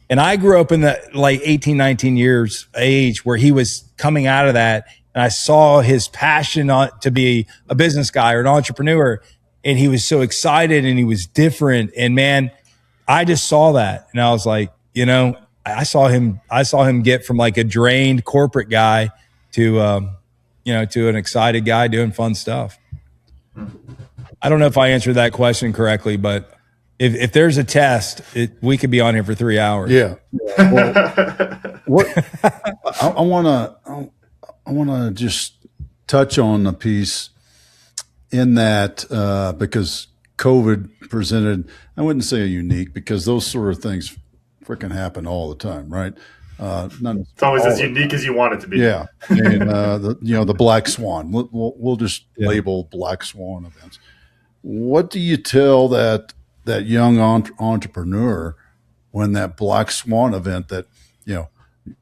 And I grew up in the like 18, 19 years age where he was coming out of that. And I saw his passion to be a business guy or an entrepreneur. And he was so excited and he was different. And man, I just saw that. And I was like, I saw him get from like a drained corporate guy to, to an excited guy doing fun stuff. I don't know if I answered that question correctly, but if there's a test, we could be on here for 3 hours. Yeah. Well, I want to just touch on a piece in that because COVID presented, I wouldn't say a unique, because those sort of things freaking happen all the time, right? It's always as unique as you want it to be. Yeah, and the black swan. We'll just label black swan events. What do you tell that young entrepreneur when that black swan event that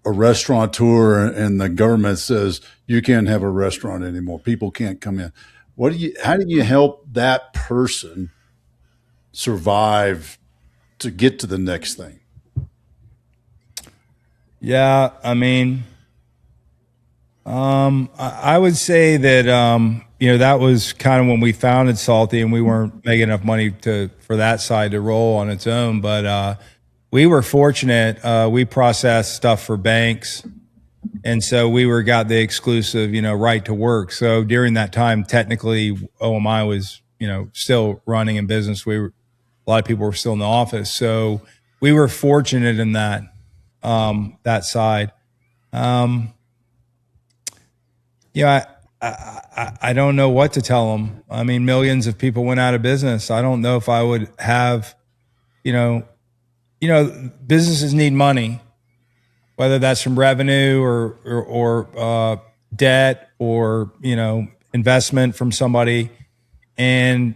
a restaurateur and the government says you can't have a restaurant anymore, people can't come in? How do you help that person survive to get to the next thing? Yeah, I mean, I would say that that was kind of when we founded Salty, and we weren't making enough money for that side to roll on its own. But we were fortunate. We processed stuff for banks, and so we got the exclusive, right to work. So during that time, technically, OMI was still running in business. A lot of people were still in the office, so we were fortunate in that. That side. I don't know what to tell them. I mean, millions of people went out of business. I don't know if I would have, businesses need money, whether that's from revenue or debt or, investment from somebody. And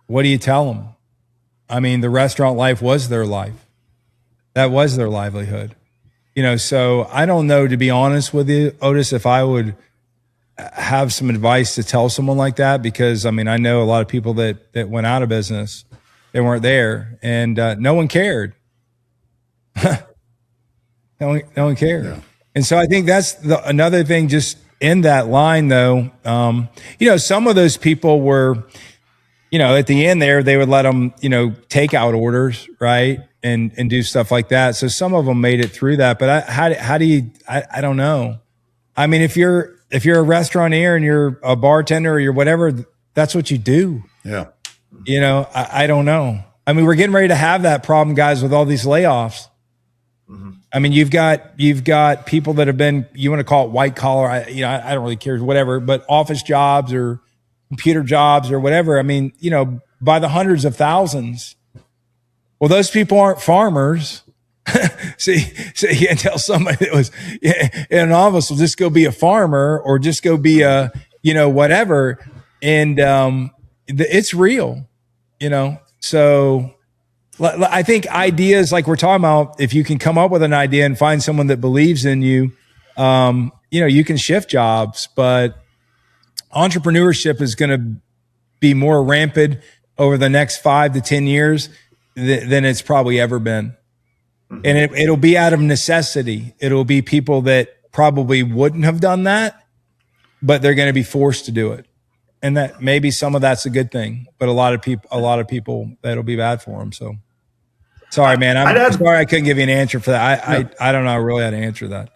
what do you tell them? I mean, the restaurant life was their life. That was their livelihood, so I don't know, to be honest with you, Otis, if I would have some advice to tell someone like that, because I mean, I know a lot of people that went out of business, they weren't there, and no one cared. no one cared. Yeah. And so I think that's another thing, just in that line though, some of those people were, at the end there, they would let them, take out orders, right? And do stuff like that. So some of them made it through that, but how do you, I don't know. I mean, if you're a restaurateur and you're a bartender or you're whatever, that's what you do. Yeah. I don't know. I mean, we're getting ready to have that problem, guys, with all these layoffs. Mm-hmm. I mean, you've got people that have been, you want to call it white collar. I don't really care, whatever, but office jobs or computer jobs or whatever. I mean, by the hundreds of thousands. Well, those people aren't farmers. So you can't tell somebody that was in an office, well, just go be a farmer or just go be a, whatever. And it's real, So I think ideas like we're talking about, if you can come up with an idea and find someone that believes in you, you can shift jobs. But entrepreneurship is going to be more rampant over the next 5 to 10 years than it's probably ever been. And it'll be out of necessity. It'll be people that probably wouldn't have done that, but they're going to be forced to do it. and that maybe some of that's a good thing, but a lot of people that'll be bad for them. So sorry, man. I'm sorry I couldn't give you an answer for that. I don't know really how to answer that.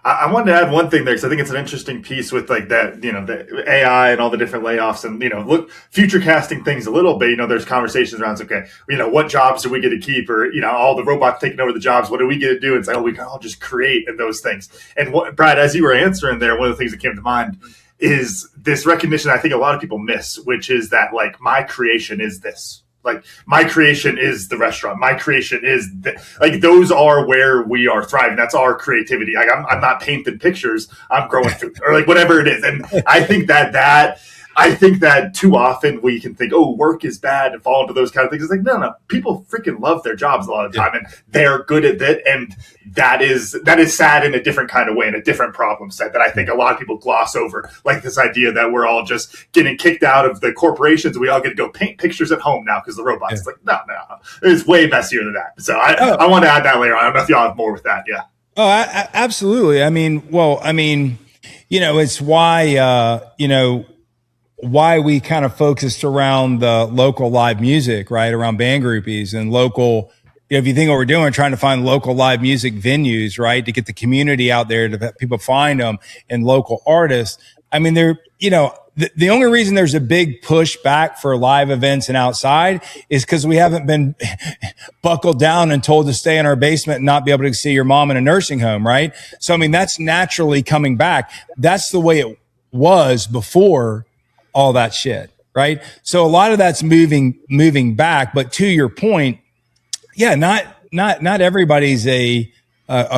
I wanted to add one thing there because I think it's an interesting piece with like that, the AI and all the different layoffs and, look, future casting things a little bit. There's conversations around, okay, what jobs do we get to keep, or, all the robots taking over the jobs, what do we get to do? It's like, oh, we can all just create and those things. And Brad, as you were answering there, one of the things that came to mind is this recognition I think a lot of people miss, which is that like my creation is this. Like my creation is the restaurant. My creation is like those are where we are thriving. That's our creativity. Like I'm not painting pictures. I'm growing food or like whatever it is. And I think that too often we can think, oh, work is bad and fall into those kind of things. It's like, no. People freaking love their jobs a lot of the time and they're good at it. And that is sad in a different kind of way, in a different problem set that I think a lot of people gloss over. Like this idea that we're all just getting kicked out of the corporations. We all get to go paint pictures at home now because the robots. It's like, no. It's way messier than that. So I want to add that later on. I don't know if y'all have more with that. Yeah. Oh, absolutely. It's why we kind of focused around the local live music, right? Around Band Groupeez and local, if you think what we're doing, trying to find local live music venues, right? To get the community out there, to have people find them, and local artists. I mean, the only reason there's a big push back for live events and outside is because we haven't been buckled down and told to stay in our basement and not be able to see your mom in a nursing home, right? So, I mean, that's naturally coming back. That's the way it was before all that shit, right? So a lot of that's moving back. But to your point, yeah, not everybody's a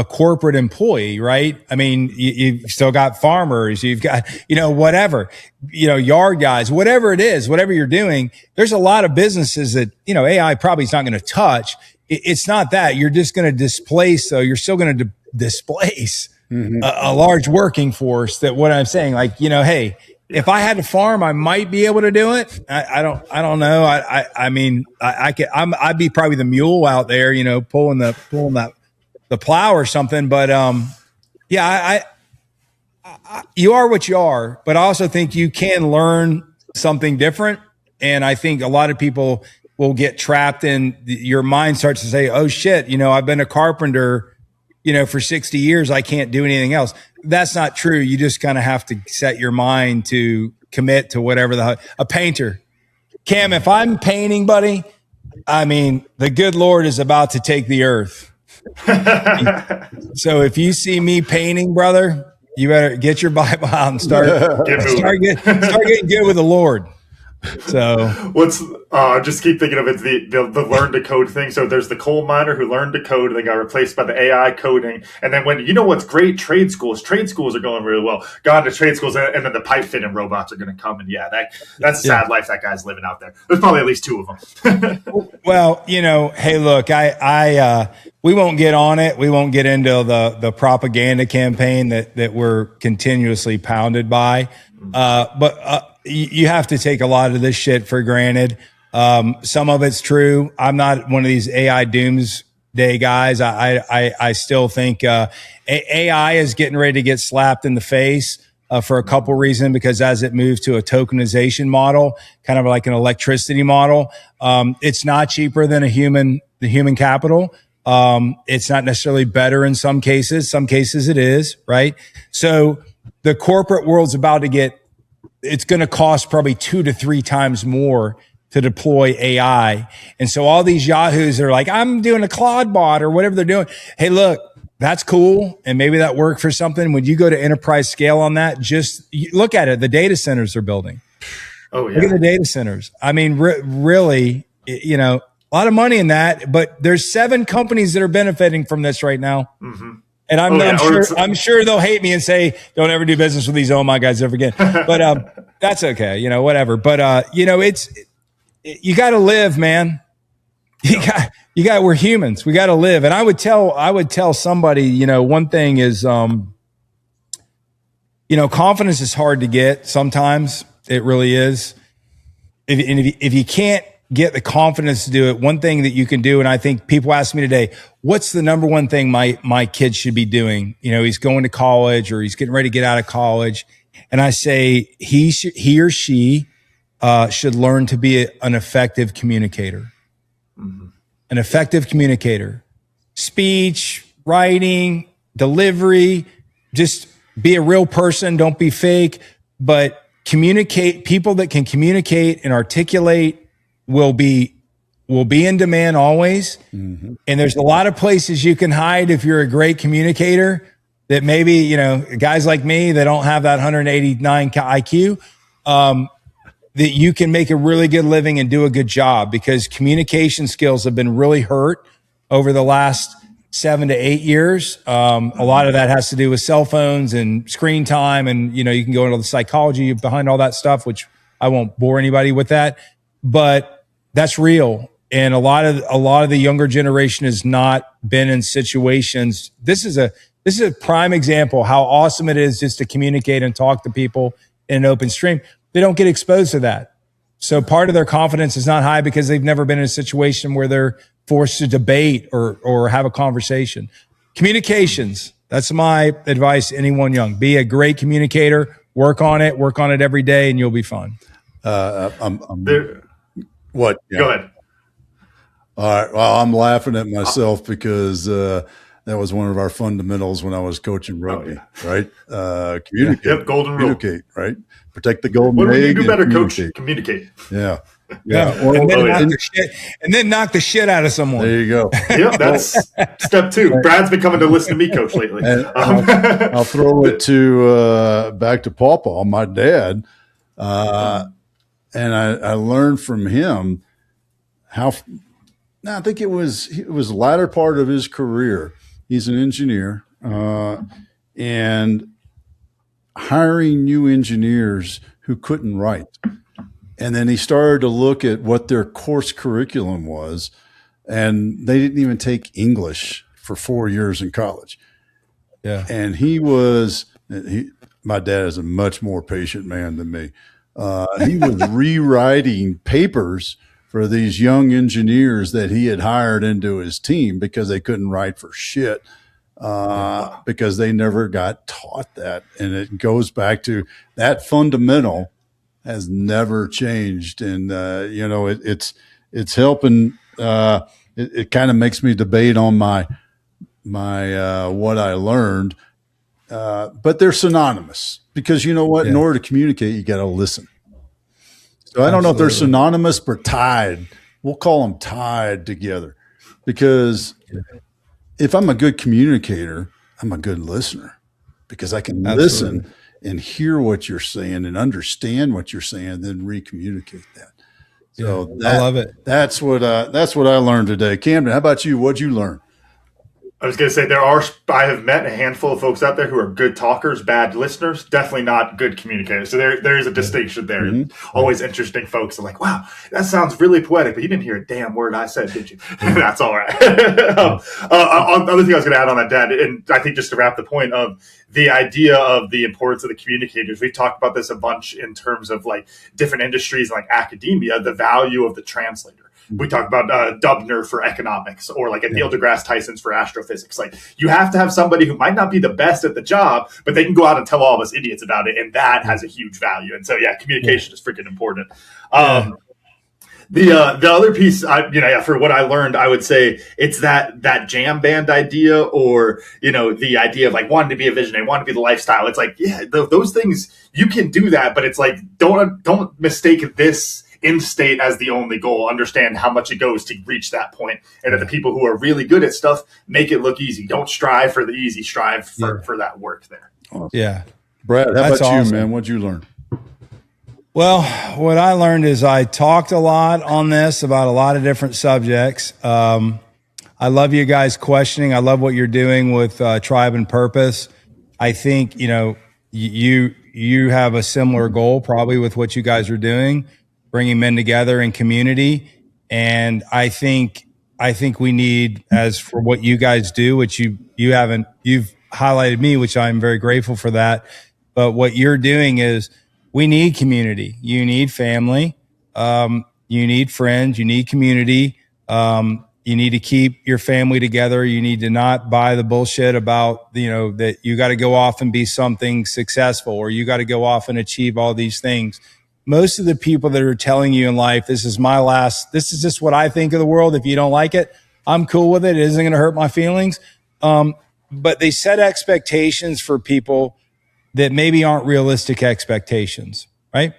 corporate employee, right? I mean, you've still got farmers, you've got, whatever, yard guys, whatever it is, whatever you're doing. There's a lot of businesses that, AI probably is not going to touch. It's not that you're just going to displace, though. You're still going to displace a large working force. That what I'm saying, like, hey, if I had to farm, I might be able to do it. I don't know. I'd be probably the mule out there, pulling the plow or something. But, you are what you are, but I also think you can learn something different. And I think a lot of people will get trapped in your mind starts to say, oh shit, I've been a carpenter, for 60 years, I can't do anything else. That's not true. You just kind of have to set your mind to commit to whatever a painter. Cam, if I'm painting, buddy, I mean, the good Lord is about to take the earth. So if you see me painting, brother, you better get your Bible out and start getting good with the Lord. So what's just keep thinking of it, the learn to code thing. So there's the coal miner who learned to code and then got replaced by the AI coding. And then what's great, trade schools are going really well. Gone to trade schools, and then the pipe fitting robots are going to come. And that's a sad life that guy's living out there. There's probably at least two of them. Well, hey, look, we won't get on it. We won't get into the propaganda campaign that we're continuously pounded by. But you have to take a lot of this shit for granted. Some of it's true. I'm not one of these AI doomsday guys. I still think AI is getting ready to get slapped in the face for a couple reasons, because as it moves to a tokenization model, kind of like an electricity model, it's not cheaper than the human capital. It's not necessarily better in some cases. Some cases it is, right? So the corporate world's about to it's going to cost probably 2 to 3 times more to deploy AI. And so all these yahoos are like, I'm doing a Claude bot or whatever they're doing. Hey, look, that's cool. And maybe that worked for something. When you go to enterprise scale on that, just look at it. The data centers they're building. Oh, yeah. Look at the data centers. I mean, really, a lot of money in that, but there's 7 companies that are benefiting from this right now. Mm-hmm. And I'm sure they'll hate me and say, don't ever do business with these my guys ever again. But that's okay, whatever. But you got to live, man. We're humans. We got to live. And I would tell somebody, one thing is, confidence is hard to get. Sometimes it really is. If you can't get the confidence to do it, one thing that you can do, and I think people ask me today, what's the number one thing my kid should be doing? He's going to college or he's getting ready to get out of college. And I say he or she should learn to be an effective communicator. Mm-hmm. An effective communicator. Speech, writing, delivery, just be a real person. Don't be fake, but communicate. People that can communicate and articulate will be in demand always. Mm-hmm. And there's a lot of places you can hide if you're a great communicator that maybe, you know, guys like me that don't have that 189 IQ, that you can make a really good living and do a good job, because communication skills have been really hurt over the last 7 to 8 years. A lot of that has to do with cell phones and screen time. And, you know, you can go into the psychology behind all that stuff, which I won't bore anybody with that, but that's real. And a lot of the younger generation has not been in situations. This is a prime example how awesome it is just to communicate and talk to people in an open stream. They don't get exposed to that. So part of their confidence is not high because they've never been in a situation where they're forced to debate or have a conversation. Communications. That's my advice to anyone young. Be a great communicator. Work on it every day, and you'll be fine. What? Yeah. Go ahead. All right. Well, I'm laughing at myself because that was one of our fundamentals when I was coaching rugby, right? Communicate. Yep, golden rule. Communicate, right? Protect the golden egg. What do you do better, communicate. Coach? Communicate. Yeah. Well, and then knock the shit out of someone. There you go. Yep, that's step 2. Brad's been coming to listen to me coach lately. I'll throw it to back to Pawpaw, my dad, and I learned from him how. Now, I think it was the latter part of his career. He's an engineer, and hiring new engineers who couldn't write. And then he started to look at what their course curriculum was, and they didn't even take English for 4 years in college. Yeah. And my dad is a much more patient man than me. He was rewriting papers for these young engineers that he had hired into his team because they couldn't write for shit, because they never got taught that. And it goes back to that fundamental has never changed. And, it's helping. It kind of makes me debate on my what I learned. But they're synonymous because you know what, in order to communicate, you got to listen. So I don't know if they're synonymous, but tied. We'll call them tied together, because if I'm a good communicator, I'm a good listener, because I can listen and hear what you're saying and understand what you're saying, then re-communicate that. So I love it. That's what I learned today. Camden, how about you? What'd you learn? I was going to say I have met a handful of folks out there who are good talkers, bad listeners, definitely not good communicators. So there is a distinction there. Mm-hmm. Always interesting folks are like, wow, that sounds really poetic, but you didn't hear a damn word I said, did you? That's all right. Other thing I was going to add on that, Dad, and I think just to wrap the point of the idea of the importance of the communicators, we've talked about this a bunch in terms of like different industries like academia, the value of the translator. We talk about Dubner for economics, or like a Neil deGrasse Tyson's for astrophysics. Like, you have to have somebody who might not be the best at the job, but they can go out and tell all of us idiots about it, and that has a huge value. And so, communication is freaking important. The other piece, for what I learned, I would say it's that jam band idea, or the idea of like wanting to be a visionary, wanting to be the lifestyle. It's like, those things you can do that, but it's like don't mistake this end state as the only goal. Understand how much it goes to reach that point, and that the people who are really good at stuff make it look easy. Don't strive for the easy, strive for that work there. Awesome. Yeah. Brad, how about you, man? What'd you learn? Well, what I learned is I talked a lot on this about a lot of different subjects. I love you guys questioning. I love what you're doing with Tribe and Purpose. I think, you have a similar goal probably with what you guys are doing, bringing men together in community. And I think we need, as for what you guys do, which you've highlighted me, which I'm very grateful for that. But what you're doing is, we need community. You need family. You need friends. You need community. You need to keep your family together. You need to not buy the bullshit about, that you got to go off and be something successful, or you got to go off and achieve all these things. Most of the people that are telling you in life, this is just what I think of the world. If you don't like it, I'm cool with it. It isn't going to hurt my feelings. But they set expectations for people that maybe aren't realistic expectations, right?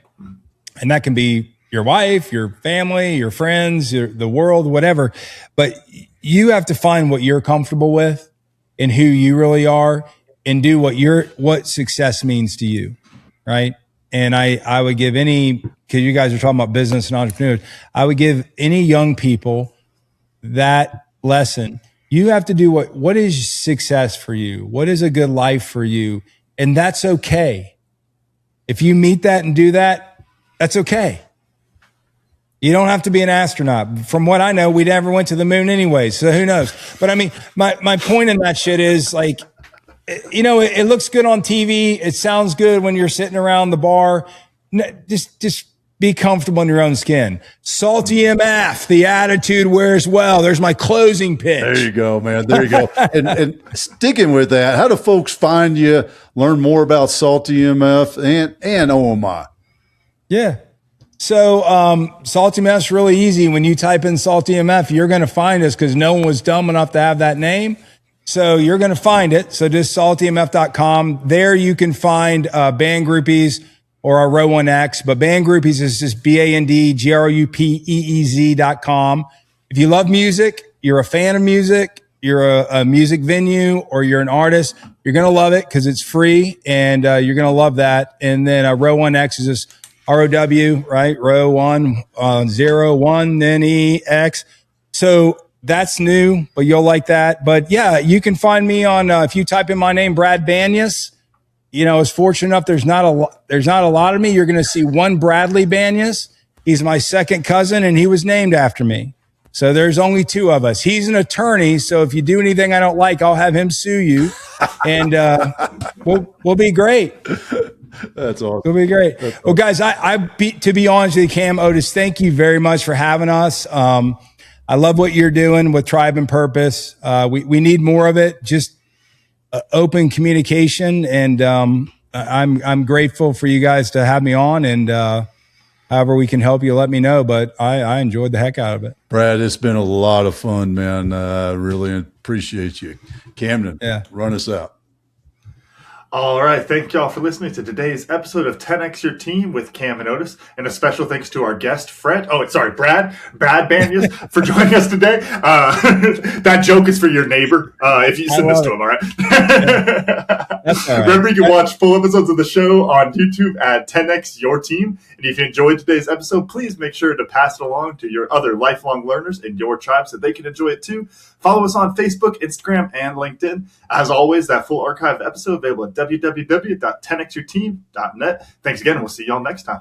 And that can be your wife, your family, your friends, the world, whatever. But you have to find what you're comfortable with and who you really are, and do what success means to you, right? And I would give because you guys are talking about business and entrepreneurs, I would give any young people that lesson. You have to do what is success for you? What is a good life for you? And that's okay. If you meet that and do that, that's okay. You don't have to be an astronaut. From what I know, we never went to the moon anyway, so who knows? But I mean, my point in that shit is like, it looks good on TV. It sounds good when you're sitting around the bar. Just be comfortable in your own skin. SaltyMF, the attitude wears well. There's my closing pitch. There you go, man. There you go. And sticking with that, how do folks find you, learn more about SaltyMF and OMI? Yeah. So SaltyMF's really easy. When you type in SaltyMF, you're going to find us because no one was dumb enough to have that name. So you're going to find it. So just saltymf.com. There you can find Band Groupeez or our RowOneX. But Band Groupeez is just BandGroupeez.com. If you love music, you're a fan of music, you're a music venue, or you're an artist, you're going to love it because it's free, and you're going to love that. And then RowOneX is just ROW, right? Row 1, 0, 1, then EX. So that's new, but you'll like that. But yeah, you can find me on, if you type in my name, Brad Banyas. I was fortunate enough, there's not a lot of me. You're going to see one Bradley Banyas. He's my second cousin, and he was named after me. So there's only two of us. He's an attorney, so if you do anything I don't like, I'll have him sue you, and we'll be great. That's awesome. It'll be great. Well, guys, to be honest with you, Cam, Otis, thank you very much for having us. I love what you're doing with Tribe and Purpose. We need more of it. Just open communication, and I'm grateful for you guys to have me on. And however we can help you, let me know. But I enjoyed the heck out of it. Brad, it's been a lot of fun, man. I really appreciate you. Camden, run us out. All right. Thank y'all for listening to today's episode of 10X Your Team with Cam and Otis. And a special thanks to our guest, Brad Banyas, for joining us today. That joke is for your neighbor. If you send this to him, all right? That's all right. Remember, you can watch full episodes of the show on YouTube at 10X Your Team. And if you enjoyed today's episode, please make sure to pass it along to your other lifelong learners in your tribe so they can enjoy it too. Follow us on Facebook, Instagram, and LinkedIn. As always, that full archived episode available at www.10xyourteam.net. Thanks again, and we'll see y'all next time.